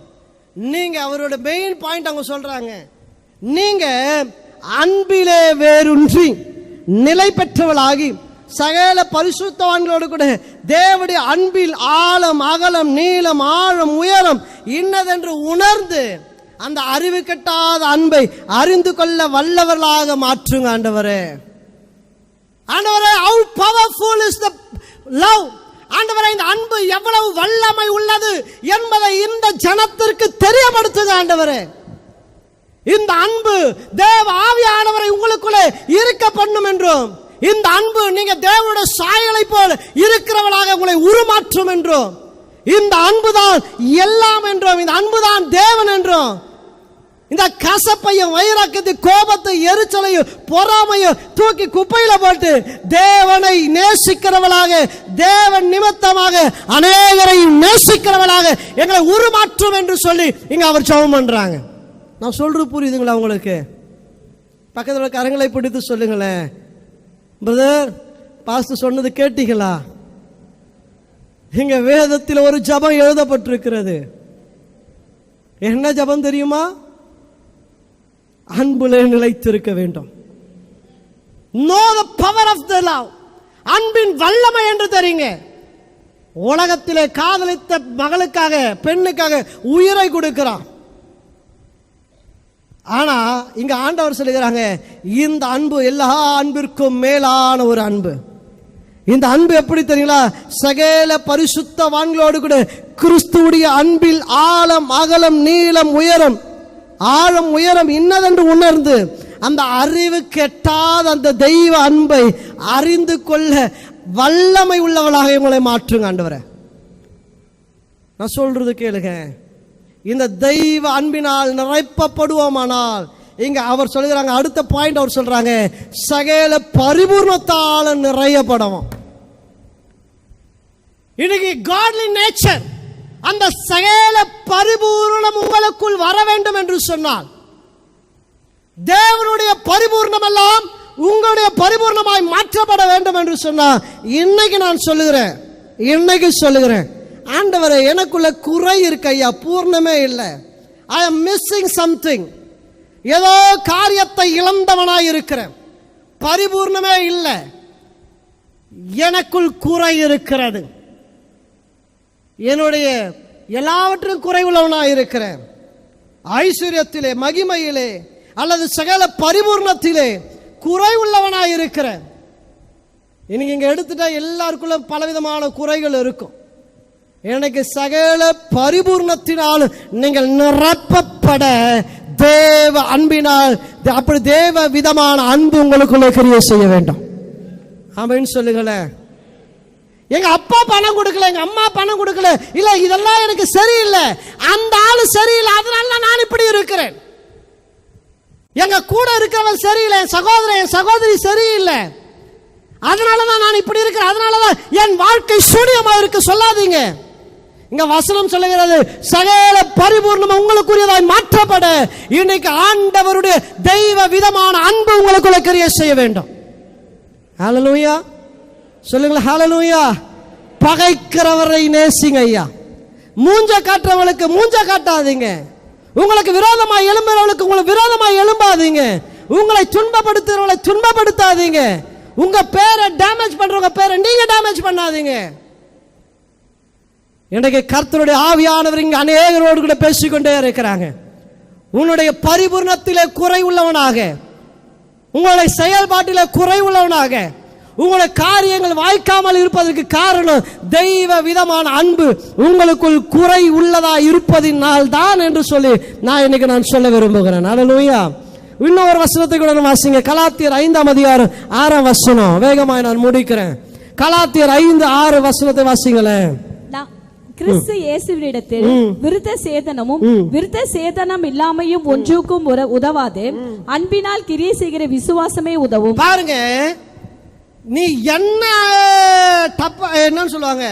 நீங்க அவரோட மெயின் பாயிண்ட் அவங்க சொல்றாங்க, நீங்க அன்பிலே வேரூன்றி நிலை பெற்றவளாகி சகல பரிசுத்தவான்களோடு கூட தேவனுடைய அன்பில் ஆழம் அகலம் நீளம் ஆழம் உயரம் இன்னதென்று உணர்ந்து அந்த அறிவு கட்டாத அன்பை அறிந்து கொள்ள வல்லவர்களாக மாற்றுங்க. ஆண்டவரே, ஆண்டவரே, how powerful is the love. ஆண்டவரே, இந்த அன்பு எவ்வளவு வல்லமை உள்ளது என்பதை இந்த ஜனத்திற்கு தெரியப்படுத்துங்க. ஆண்டவரே, இந்த அன்பு தேவ ஆவியானவரை உங்களுக்குள்ளே இருக்க பண்ணும் என்றும், இந்த அன்பு நீங்க தேவனுடைய சாயலை போல் இருக்கிறவளாக உங்களை உருமாற்றும் என்றும், இந்த அன்புதான் எல்லாம் என்றும், இந்த அன்புதான் தேவன் என்றும், இந்த கசப்பையும் வைராக்கியத்தையும் கோபத்தை எரிச்சலையும் பொறாமையும் தூக்கி குப்பையில போட்டு தேவனை நேசிக்கிறவளாக தேவன் நிமித்தமாக அநேகரை நேசிக்கிறவளாக எங்களை உருமாற்றும் என்று சொல்லி இங்க அவர் ஜெபம் பண்றாங்க. நான் சொல்றது புரியுதுங்களா உங்களுக்கு? பக்கத்தில் கரங்களை பிடித்து சொல்லுங்களேன், பிரதர் பாஸ்டர் சொன்னது கேட்டீங்களா? இங்க வேதத்தில் ஒரு ஜெபம் எழுதப்பட்டிருக்கிறது. என்ன ஜெபம் தெரியுமா? அன்புல நிலைத்திருக்க வேண்டும். Know the power of the love. அன்பின் வல்லமை என்று தெரியுங்க. உலகத்திலே காதலித்த மகளுக்காக பெண்ணுக்காக உயிரை கொடுக்கிறான். ஆனா இங்க ஆண்டவர் சொல்லுகிறாங்க, இந்த அன்பு எல்லா அன்பிற்கும் மேலான ஒரு அன்பு. இந்த அன்பு எப்படி தெரியுங்களா? சகல பரிசுத்தவான்களோடு கூட கிறிஸ்துவுடைய அன்பில் ஆழம் அகலம் நீளம் உயரம் ஆழம் உயரம் இன்னதென்று உணர்ந்து அந்த அறிவு கெட்டாத அந்த தெய்வ அன்பை அறிந்து கொள்ள வல்லமை உள்ளவளாக உங்களை மாற்றுங்க. ஆண்டவரே, நான் சொல்றது கேளுங்க. இந்த தெய்வ அன்பினால் நிறைப்பப்படுவோமானால், இங்க அவர் சொல்லுகிறாங்க, அடுத்த பாயிண்ட் அவர் சொல்றாங்க, சகல பரிபூர்ணத்தால நிறையப்படவும். இன்னைக்கு காட்லி நேச்சர், அந்த சகல பரிபூர்ணம் உங்களுக்குள் வர வேண்டும் என்று சொன்னால், தேவனுடைய பரிபூர்ணம் எல்லாம் உங்களுடைய பரிபூர்ணமாய் மாற்றப்பட வேண்டும் என்று சொன்னால், இன்னைக்கு நான் சொல்லுகிறேன், ஆண்டவரே எனக்குள்ள குறை இருக்கு ஐயா, பூர்ணமே இல்லை, ஐ am missing something, ஏதோ காரியத்தை இழந்தவனாய் இருக்கிறேன், பரிபூர்ணமே இல்லை, எனக்குள் குறை இருக்கிறது, என்னுடைய எல்லாவற்றிலும் குறை உள்ளவனாய் இருக்கிறேன், ஐஸ்வர்யத்திலே மகிமையிலே அல்லது சகல பரிபூர்ணத்திலே குறை உள்ளவனாய் இருக்கிறேன். இன்னைக்கு இங்க எடுத்துட்டா எல்லாருக்குள்ள பலவிதமான குறைகள் இருக்கும். எனக்கு சகல பரிபூர்ணத்தினால் நீங்கள் நிரப்பப்பட தேவ அன்பினால், அப்படி தேவ விதமான அன்பு உங்களுக்குள்ள கிரியை செய்ய வேண்டும். அப்படின்னு சொல்லுங்களேன். எங்க அப்பா பணம் கொடுக்கல, எங்க அம்மா பணம் கொடுக்கல, இல்ல இதெல்லாம் எனக்கு சரியில்லை, அந்த ஆளு சரியில்லை, அதனால நான் இப்படி இருக்கிறேன். எங்க கூட இருக்கிறவன் சரியில்லை, என் சகோதரன் என் சகோதரி சரியில்லை, அதனாலதான் நான் இப்படி இருக்கிறேன், அதனாலதான் என் வாழ்க்கை சூனியமா இருக்கு சொல்லாதீங்க. இங்க வசனம் சொல்லுகிறது, சகல பரிபூர்ணம் உங்களுக்குரியதாய் மாற்றப்பட இன்னைக்கு ஆண்டவருடைய தெய்வ விதமான அன்பு உங்களுக்குள்ள கிரியை செய்ய வேண்டும். ஹல்லேலூயா சொல்லுங்களா, ஹல்லேலூயா. பகைக்கிறவரை நேசிங்க ஐயா. மூஞ்ச காட்டுறவங்களுக்கு மூஞ்ச காட்டாதீங்க. உங்களுக்கு விரோதமாய் எழும்புறவங்களுக்கு உங்களுக்கு விரோதமாய் எழும்பாதீங்க. உங்களை துன்பப்படுத்துறவங்களை துன்பப்படுத்தாதீங்க. உங்க பேரை டேமேஜ் பண்றவங்க பேரை நீங்க டேமேஜ் பண்ணாதீங்க. இன்றைக்கு கர்த்தருடைய ஆவியானவர் இங்க அநேகரோடு கூட பேசிக்கொண்டே இருக்கிறாங்க. உன்னுடைய பரிபூர்ணத்திலே குறை உள்ளவனாக, உங்களுடைய செயல்பாட்டிலே குறை உள்ளவனாக, உங்களுடைய காரியங்கள் வாய்க்காமல் இருப்பதற்கு காரணம் தெய்வ விதமான அன்பு உங்களுக்குள் குறை உள்ளதா இருப்பதினால் தான் என்று சொல்லி நான் இன்னைக்கு சொல்ல விரும்புகிறேன். ஹல்லேலூயா. இன்னொரு வசனத்தை கூட வாசிங்க. கலாத்தியர் 5ஆம் அதிகாரம் 6ஆம் வசனம். வேகமாய் நான் முடிக்கிறேன். கலாத்தியர் 5:6 வசனத்தை வாசிங்களேன். கிறிஸ்து இயேசுவினிடத்தில் விருத்த சேதனமும் விருத்த சேதனம் இல்லாமையும் ஒன்றுக்கும் உதவாது. அன்பினால் கிரியை செய்கிற விசுவாசமே உதவும். பாருங்க, நீ என்ன என்னன்னு சொல்லுவாங்க,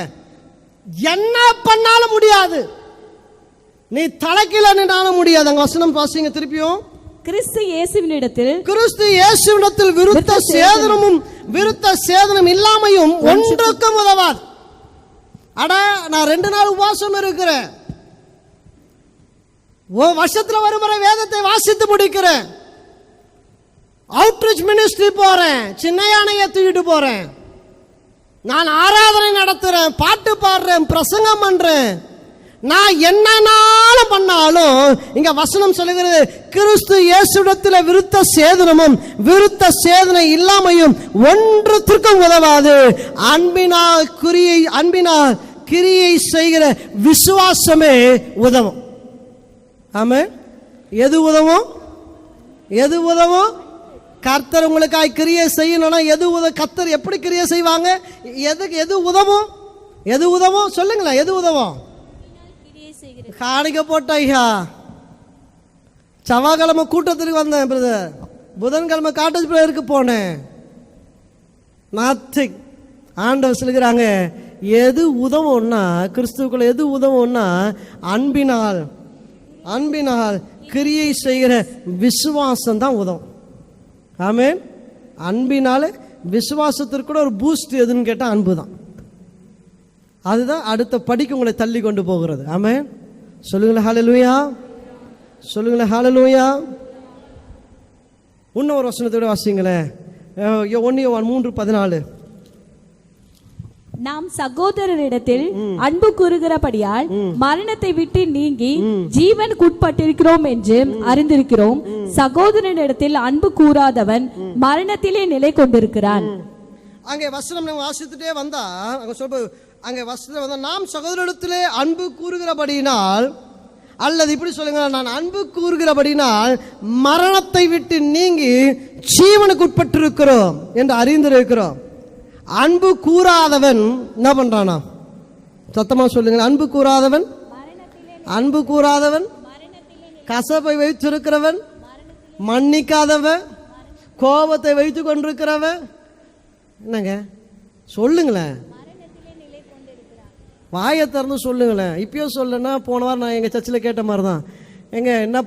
என்ன பண்ணாலும் முடியாது, நீ தலைக்கீழ நின்னாலும் முடியாது. அங்க வசனம் வாசிங்க திருப்பியும். கிறிஸ்து இயேசுவினிடத்தில் விருத்த சேதனமும் விருத்த சேதனம் இல்லாமையும் ஒன்றுக்கும் உதவாது. அட, நான் 2 நாள் உபவாசம் இருக்கிறேன், வருஷத்துல ஒரு முறை வேதத்தை வாசித்து முடிக்கிறேன், அவுட்ரீச் மினிஸ்ட்ரி போறேன், சின்ன யானையை தூக்கிட்டு போறேன், நான் ஆராதனை நடத்துறேன், பாட்டு பாடுறேன், பிரசங்கம் பண்றேன், நான் என்னன்னாலும் பண்ணாலும் இங்க வசனம் சொல்லுகிறது, கிறிஸ்து இயேசுவிடத்தில் விருத்த சேதனமும் விருத்த சேதனை இல்லாமையும் ஒன்றுத்திற்கும் உதவாது. அன்பினால் கிரியை செய்கிற விசுவாசமே உதவும். ஆமென். எது உதவும்? எது உதவும்? கர்த்தர் உங்களுக்காய் கிரியை செய்யணும்னா எது கர்த்தர் எப்படி கிரியை செய்வாங்க? எது உதவும்? எது உதவும் சொல்லுங்களேன். எது உதவும்? காணிக்க போட்ட ஐயா, செவ்வாய்க்கிழமை கூட்டத்திற்கு வந்தேன் பிரதர், புதன்கிழமை காட்டேஜ் பிரேயருக்கு போனேன். நாத்திக் ஆண்டவர் சொல்லுகிறாங்க, எது உதவும்னா, கிறிஸ்துவுக்குள்ள எது உதவும்னா அன்பினால் கிரியை செய்கிற விசுவாசம் தான் உதவும். ஆமென். அன்பினால விசுவாசத்திற்கு கூட ஒரு பூஸ்ட் எதுன்னு கேட்டால் அன்பு தான். அதுதான் அடுத்த படிக்கு உங்களை தள்ளி கொண்டு போகிறது. ஆமென். சொல்லுங்களேன் ஹல்லேலூயா, சொல்லுங்களேன் ஹல்லேலூயா. இன்னொரு வசனத்தோட வாசிங்களேன். 1 யோவான் 3:14. நாம் சகோதரரிடத்தில் அன்பு கூறுகிறபடியால் மரணத்தை விட்டு நீங்கி ஜீவனுக்குட்பட்டிருக்கிறோம் என்று அறிந்திருக்கிறோம். சகோதரனிடத்தில் அன்பு கூறாதவன் மரணத்திலே நிலை கொண்டிருக்கிறான். அங்கே வசனம் நம்ம வாசித்துட்டே வந்தா அங்கே வசனம் வந்தா, நாம் சகோதரரிடத்திலே அன்பு கூறுகிறபடியினால், அல்லது இப்படி சொல்லுங்க, நான் அன்பு கூறுகிறபடினால் மரணத்தை விட்டு நீங்கி ஜீவனுக்கு உட்பட்டிருக்கிறோம் என்று அறிந்திருக்கிறோம். அன்பு கூறாதவன் என்ன பண்றானா? சத்தமா சொல்லுங்க. அன்பு கூறாதவன் கசப்பை வைத்திருக்கிறவன், மன்னிக்காதவன், கோபத்தை வைத்து கொண்டிருக்கிறவன், என்னங்க சொல்லுங்களேன், வாயை திறந்து சொல்லுங்களேன். இப்பயும் சொல்லனா, போன வாரம் நான் எங்கள் சர்ச்சில் கேட்ட மாதிரி தான்,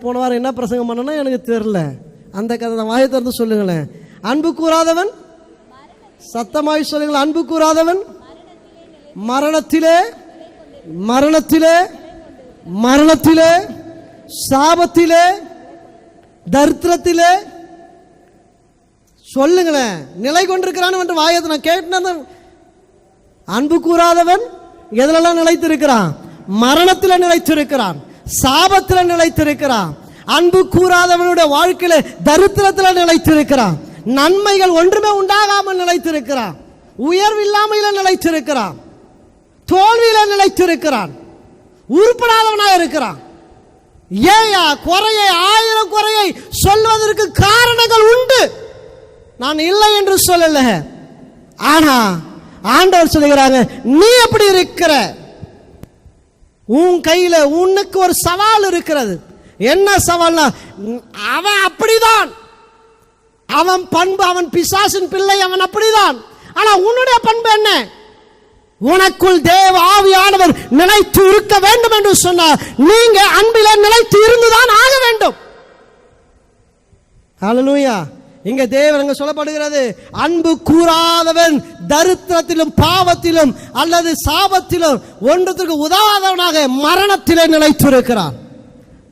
போன வாரம் என்ன பிரசங்கம் பண்ணனா எனக்கு தெரியல, அந்த கதை தான். வாயை திறந்து சொல்லுங்களேன். அன்பு கூறாதவன், சத்தமாய் சொல்லுங்களேன், அன்பு கூறாதவன் மரணத்திலே சாபத்திலே தரித்திரத்திலே சொல்லுங்களேன் நிலை கொண்டிருக்கிறான் என்று வாயத்தை நான் கேட்டேன். அன்பு கூறாதவன் எதிலெல்லாம் நிலைத்திருக்கிறான்? மரணத்தில் நிலைத்திருக்கிறான், சாபத்தில் நிலைத்திருக்கிறான். அன்பு கூறாதவனுடைய வாழ்க்கையில தரித்திரத்தில் நிலைத்திருக்கிறான், நன்மைகள் ஒன்றுமே உண்டாகாமல் நிலைத்திருக்கிறான், உயர்வில்லாமையில நிலைத்திருக்கிறான், தோல்வியில நிலைத்திருக்கிறான், உருப்படாதவனாக இருக்கிறான். ஏயா குறையை, 1000 குறையை சொல்வதற்கு காரணங்கள் உண்டு, நான் இல்லை என்று சொல்லல. ஆனா ஆண்டவர் சொல்லுகிறாங்க, நீ எப்படி இருக்கிற? உன் கையில உனக்கு ஒரு சவால் இருக்கிறது. என்ன சவால்னா, அவன் அப்படிதான், அவன் பண்பு, அவன் பிசாசின் பிள்ளை, அவன் அப்படிதான். ஆனா உன்னுடைய பண்பு என்ன? உனக்குள் தேவ ஆவியானவர் நிலைத்து இருக்க வேண்டும் என்று சொன்னார். நீங்க அன்பில நிலைத்து இருந்துதான் ஆக வேண்டும். ஹல்லேலூயா. இங்க தேவன் சொல்லப்படுகிறது, அன்பு கூறாதவன் தரித்திரத்திலும் பாவத்திலும் அல்லது சாபத்திலும் ஒன்றத்திற்கு உதவாதவனாக மரணத்திலே நிலைத்திருக்கிறான்.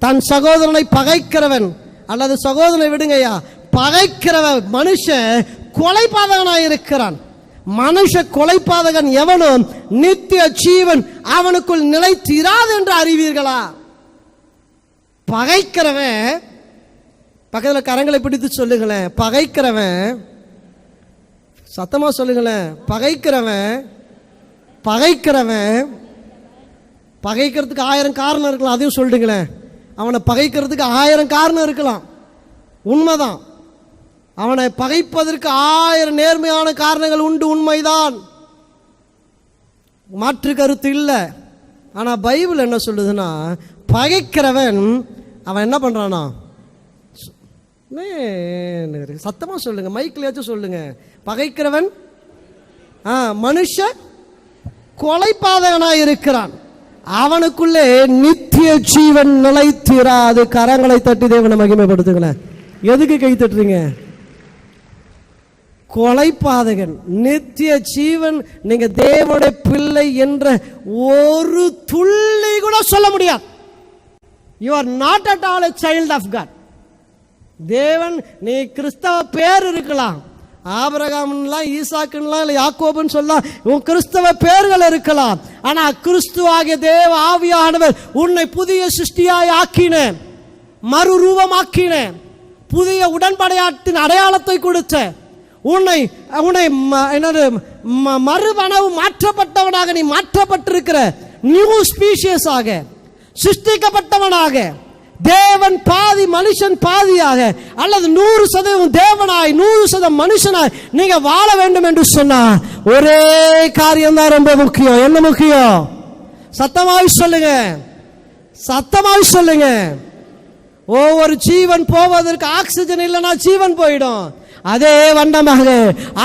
தன் சகோதரனை பகைக்கிறவன் அல்லது சகோதரனை விடுங்கய்யா, பகைக்கிறவன் மனுஷன் கொலைபாதகனாக இருக்கிறான். மனுஷ கொலைபாதகன் எவனும் நித்திய ஜீவன் அவனுக்குள் நிலைத்திராது என்று அறிவீர்களா? பகைக்கிறவன், பக்கத்தில் கரங்களை பிடித்து சொல்லுங்களேன், பகைக்கிறவன், சத்தமா சொல்லுங்களேன், பகைக்கிறவன் பகைக்கிறதுக்கு 1000 காரணம் இருக்கலாம். அதையும் சொல்லுங்களேன். அவனை பகைக்கிறதுக்கு 1000 காரணம் இருக்கலாம். உண்மைதான். அவனை பகைப்பதற்கு 1000 நேர்மையான காரணங்கள் உண்டு, உண்மைதான், மாற்று கருத்து இல்லை. ஆனால் பைபிள் என்ன சொல்லுதுன்னா, பகைக்கிறவன் அவன் என்ன பண்ணுறானா, சத்தமாக சொல்லுங்க, மைக்கிலேயாச்சும் சொல்லுங்க, பகைக்கிறவன் மனுஷ கொலைபாதகனாய் இருக்கிறான், அவனுக்குள்ளே நித்திய ஜீவன் நிலைத்திராது. கரங்களை தட்டி தேவனை மகிமைப்படுத்துங்களேன். எதுக்கு கை தட்டுறீங்க? கொலைபாதகன், நித்திய ஜீவன். நீங்க தேவனுடைய பிள்ளை என்ற ஒரு துள்ளி கூட சொல்ல முடியாது. You are not at all a child of God. தேவன், நீ கிறிஸ்தவ பேர் இருக்கலாம், ஆபிரகாம்லாம், ஈசாக்குலாம், இல்லை யாக்கோபுன்னு சொல்லலாம், உன் கிறிஸ்தவ பேர்கள் இருக்கலாம். ஆனா கிறிஸ்துவாகிய தேவ ஆவியானவர் உன்னை புதிய சிருஷ்டியாய் ஆக்கின, மறுரூபமாக்கின, புதிய உடன்படிக்கையின் அடையாளத்தை கொடுத்த, உன்னை மறுவனவு மாற்றப்பட்டவனாக நீ மாற்றப்பட்டிருக்கிற நியூ ஸ்பீஷியஸாக சிருஷ்டிக்கப்பட்டவனாக, தேவன் பாதி மனுஷன் பாதியாக, அல்லது 100% தேவனாய் 100% மனுஷனாய் நீங்க வாழ வேண்டும் என்று சொன்னா ஒரே காரியம் தான் ரொம்ப முக்கியம். என்ன முக்கியம்? சத்தமாய் சொல்லுங்க, சத்தமாய் சொல்லுங்க. ஒவ்வொரு ஜீவன் போவதற்கு ஆக்சிஜன் இல்லைன்னா ஜீவன் போயிடும். அதே வண்ணமாக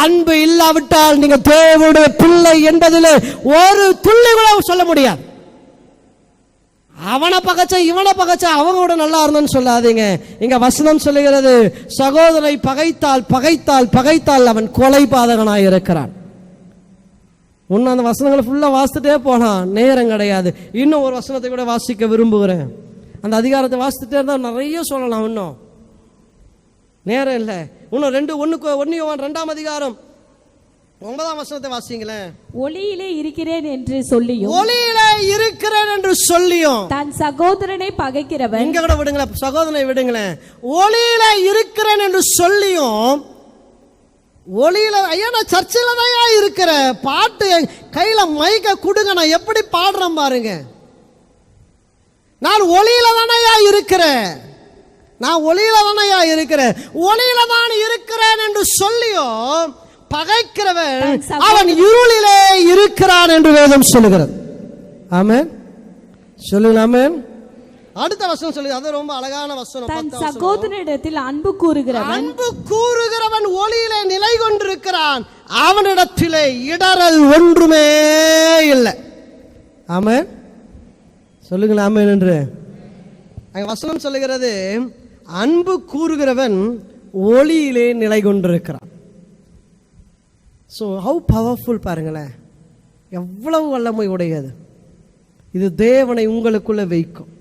அன்பு இல்லாவிட்டால் நீங்க தேவனுடைய பிள்ளை என்பதில் ஒரு துள்ளி கூட சொல்ல முடியாது. அவனை பகச்சா இவனை பகச்சா அவங்க கூட நல்லா இருந்தோன்னு சொல்லாதீங்க. இங்க வசனம் சொல்லுகிறது, சகோதரனை பகைத்தால் பகைத்தால் பகைத்தால் அவன் கொலைபாதகனாய் இருக்கிறான். உன்ன அந்த வசனங்களை ஃபுல்லா வாசித்துட்டே போனான், நேரம் கிடையாது. இன்னும் ஒரு வசனத்தை கூட வாசிக்க விரும்புகிறேன். அந்த அதிகாரத்தை வாசித்துட்டே இருந்தா நிறைய சொல்லலாம், இன்னும் நேரம் இல்லை. இன்னும் 1 யோவான் 2ஆம் அதிகாரம் 9ஆம் வசனத்தை வாசிங்களேன். ஒளியிலே இருக்கிறேன் என்று சொல்லியும், ஒளியிலே இருக்கிறேன் என்று சொல்லியும் தன் சகோதரனை பகைக்கிறவன், இங்க கூட விடுங்களேன், சகோதரனை விடுங்களேன். ஒளியிலே இருக்கிறேன் என்று சொல்லியும், ஒளியில, ஐயா நான் சர்ச்சில் தான் இருக்கிற, பாட்டு கையில மைக்க கொடுங்க, நான் எப்படி பாடுறேன் பாருங்க. நான் ஒளியில தானையா இருக்கிறேன், நான் ஒளியில தானையா இருக்கிறேன், ஒளியில தான் இருக்கிறேன் என்று சொல்லியும் பகைக்கிறவன் அவன் இருளிலே இருக்கிறான் என்று வேதம் சொல்லுகிறது. ஆமென் சொல்லுங்க, ஆமென். அடுத்த வசனம் சொல்லுங்க, அது ரொம்ப அழகான வசனம். தன் சகோதரனிடத்தில் அன்பு கூறுகிறவன் ஒளியிலே நிலை கொண்டிருக்கிறான், அவனிடத்திலே இடறல் ஒன்றுமே இல்லை. ஆமென் சொல்லுங்க, ஆமென் என்று அங்க வசனம் சொல்லுகிறது. அன்பு கூறுகிறவன் ஒளியிலே நிலை கொண்டிருக்கிறான். ஸோ ஹவு பவர்ஃபுல் பாருங்களேன், எவ்வளவு வல்லமை உடையது. இது தேவனை உங்களுக்குள்ள வைக்கும்.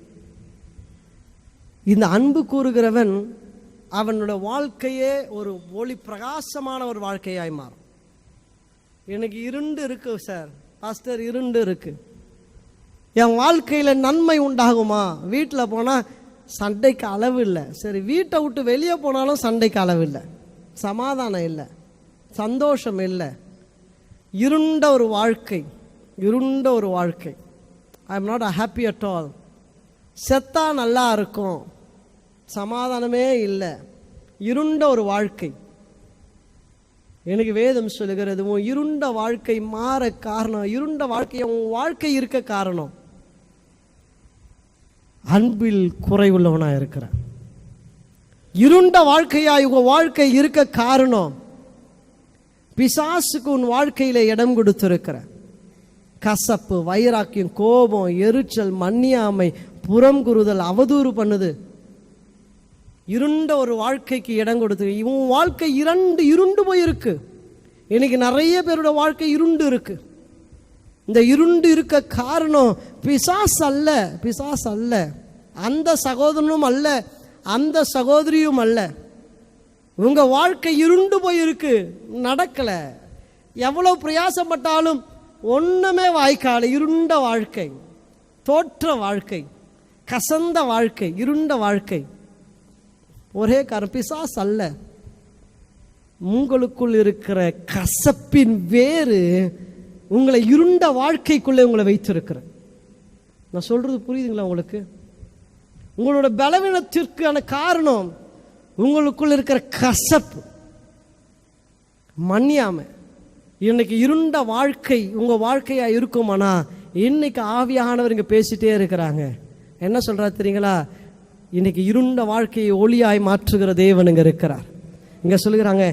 இந்த அன்பு கூறுகிறவன் அவனோட வாழ்க்கையே ஒரு ஒளி பிரகாசமான ஒரு வாழ்க்கையாய் மாறும். எனக்கு இருண்டு இருக்கு சார், பாஸ்டர் இருண்டு இருக்கு, என் வாழ்க்கையில் நன்மை உண்டாகுமா? வீட்டில் போனால் சண்டைக்கு அளவு இல்லை. சரி, வீட்டை விட்டு வெளியே போனாலும் சண்டைக்கு அளவு இல்லை, சமாதானம் இல்லை, சந்தோஷம் இல்லை. இருண்ட ஒரு வாழ்க்கை, இருண்ட ஒரு வாழ்க்கை. I am not happy at all. செத்தா நல்லா இருக்கும், சமாதானமே இல்லை, இருண்ட ஒரு வாழ்க்கை. எனக்கு வேதம் சொல்லுகிறது, உன் இருண்ட வாழ்க்கை மாற காரணம், இருண்ட வாழ்க்கையை உன் வாழ்க்கை இருக்க காரணம் அன்பில் குறைவுள்ளவனாக இருக்கிற. இருண்ட வாழ்க்கையாய் உங்க வாழ்க்கை இருக்க காரணம் பிசாசுக்கு உன் வாழ்க்கையில இடம் கொடுத்திருக்கிற கசப்பு, வைராக்கியம், கோபம், எரிச்சல், மன்னியாமை, புறங்குறுதல், அவதூறு பண்ணுது. இருண்ட ஒரு வாழ்க்கைக்கு இடம் கொடுத்து இவன் வாழ்க்கை இருண்டு போயிருக்கு. இன்னைக்கு நிறைய பேரோட வாழ்க்கை இருண்டு இருக்கு. இந்த இருண்டு இருக்க காரணம் பிசாசு அல்ல, பிசாசு அல்ல, அந்த சகோதரனும் அல்ல, அந்த சகோதரியும் அல்ல. உங்க வாழ்க்கை இருண்டு போயிருக்கு, நடக்கல, எவ்வளவு பிரயாசப்பட்டாலும் ஒண்ணுமே வாய்க்கால. இருண்ட வாழ்க்கை, தோற்ற வாழ்க்கை, கசந்த வாழ்க்கை, இருண்ட வாழ்க்கை. ஒரே காரணம் பிசாசு அல்ல, உங்களுக்குள் இருக்கிற கசப்பின் வேறு உங்களை இருண்ட வாழ்க்கைக்குள்ளே உங்களை வைத்திருக்கிற. நான் சொல்றது புரியுதுங்களா உங்களுக்கு? உங்களோட பலவீனத்திற்கான காரணம் உங்களுக்குள் இருக்கிற கசப்பு, மன்னியாமை, இன்னைக்கு இருண்ட வாழ்க்கை உங்கள் வாழ்க்கையாக இருக்குமானா, இன்னைக்கு ஆவியானவர் இங்கே பேசிட்டே இருக்கிறாங்க. என்ன சொல்கிறார் தெரியுங்களா? இன்னைக்கு இருண்ட வாழ்க்கையை ஒளியாய் மாற்றுகிற தேவன் இங்கே இருக்கிறார். இங்கே சொல்லுகிறாங்க,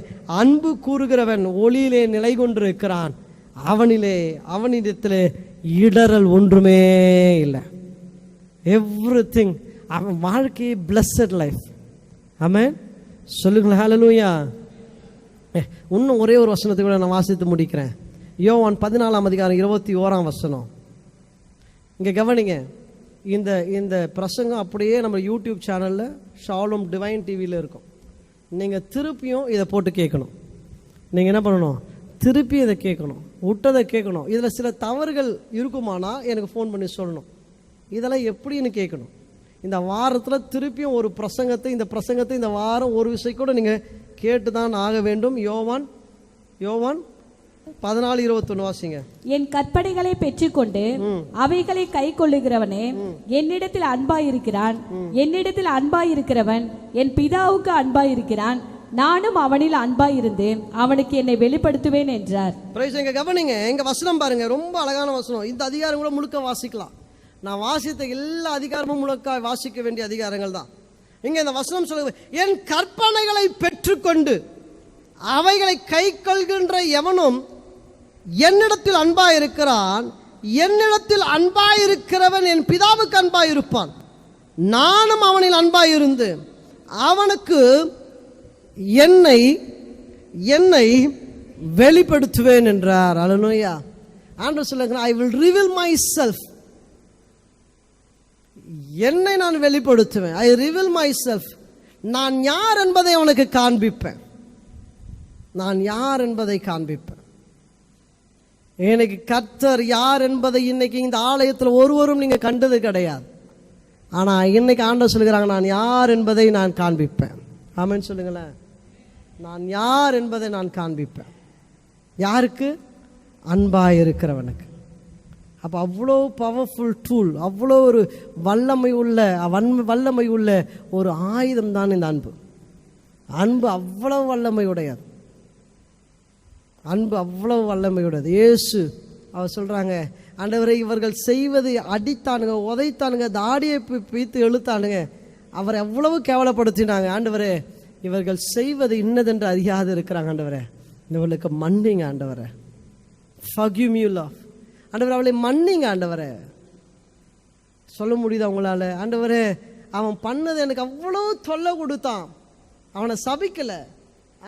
அன்பு கூறுகிறவன் ஒளியிலே நிலை கொண்டு இருக்கிறான், அவனிடத்தில் இடரல் ஒன்றுமே இல்லை. எவ்ரிதிங், அவன் வாழ்க்கையை பிளஸட் லைஃப். ஆமென், சொல்லுங்களேன் ஹல்லேலூயா. இன்னும் ஒரே ஒரு வசனத்தை கூட நான் வாசித்து முடிக்கிறேன். யோவான் 14:21. இங்கே கவனிங்க. இந்த பிரசங்கம் அப்படியே நம்ம யூடியூப் சேனலில் ஷாሎም டிவைன் டிவியில் இருக்கும். நீங்கள் திருப்பியும் இதை போட்டு கேட்கணும். நீங்கள் என்ன பண்ணணும்? திருப்பி இதை கேட்கணும், விட்டதை கேட்கணும். இதில் சில தவறுகள் இருக்குமானா எனக்கு ஃபோன் பண்ணி சொல்லணும். இதெல்லாம் எப்படின்னு கேட்கணும். இந்த வாரத்தில் திருப்பியும் ஒரு பிரசங்கத்தை இந்த வாரம் ஒரு விஷயம் கூட நீங்கள் கேட்டு தான் ஆக வேண்டும். யோவான் 14:21 வாசிங்க. என் கற்பனைகளை பெற்றுக்கொண்டு அவைகளை கை கொள்ளுகிறவனே என்னிடத்தில் அன்பாயிருக்கிறான், என்னிடத்தில் அன்பாயிருக்கிறவன் என் பிதாவுக்கு அன்பாயிருக்கிறான், நானும் அவனில் அன்பாயிருந்து அவனுக்கு என்னை வெளிப்படுத்துவேன் என்றார். இங்க கவனிங்க, எங்க வசனம் பாருங்க, ரொம்ப அழகான வசனம். இந்த அதிகாரம் கூட முழுக்க வாசிக்கலாம். நான் வாசித்த எல்லா அதிகாரமும் முழுக்க வாசிக்க வேண்டிய அதிகாரங்கள் தான். இங்க இந்த வசனம் சொல்லுங்க, என் கற்பனைகளை பெற்றுக்கொண்டு அவைகளை கை கொள்கின்ற எவனும் என்னிடத்தில் அன்பாயிருக்கிறான், என்னிடத்தில் அன்பாயிருக்கிறவன் என் பிதாவுக்கு அன்பாயிருப்பான், நானும் அவனில் அன்பாயிருந்து அவனுக்கு என்னை வெளிப்படுத்துவேன் என்றார். அல்லேலூயா. ஆண்டவர் சொல்லுகிறார், I will reveal my self. என்னை நான் வெளிப்படுத்துவேன். ஐ ரிவீல் மை செல்ஃப். நான் யார் என்பதை அவனுக்கு காண்பிப்பேன். எனக்கு கர்த்தர் யார் என்பதை இன்னைக்கு இந்த ஆலயத்தில் ஒருவரும் நீங்க கண்டது கிடையாது. ஆனா இன்னைக்கு ஆண்டவர் சொல்லுகிறாங்க, நான் யார் என்பதை நான் காண்பிப்பேன். ஆமென் சொல்லுங்களேன். நான் யார் என்பதை நான் காண்பிப்பேன். யாருக்கு? அன்பாயிருக்கிறவனுக்கு. அப்போ அவ்வளோ பவர்ஃபுல் டூல், அவ்வளோ ஒரு வல்லமை உள்ள ஒரு ஆயுதம் தான் இந்த அன்பு. அன்பு அவ்வளவு வல்லமையுடையது. இயேசு அவர் சொல்றாங்க, ஆண்டவரே இவர்கள் செய்வது அடித்தானுங்க, உதைத்தானுங்க, தாடியை பீத்து இழுத்தானுங்க, அவரை எவ்வளவு கேவலப்படுத்தினாங்க. ஆண்டவரே இவர்கள் செய்வது இன்னதென்று அறியாது இருக்கிறாங்க. ஆண்டவரே இவர்களுக்கு மன்னிங்க. ஆண்டவரே forgive me love. ஆண்டவரே அவளை மன்னிங்க. ஆண்டவரே சொல்ல முடியுது அவங்களால? ஆண்டவரே அவன் பண்ணது எனக்கு அவ்வளோ தொல்லை கொடுத்தான், அவனை சபிக்கலை,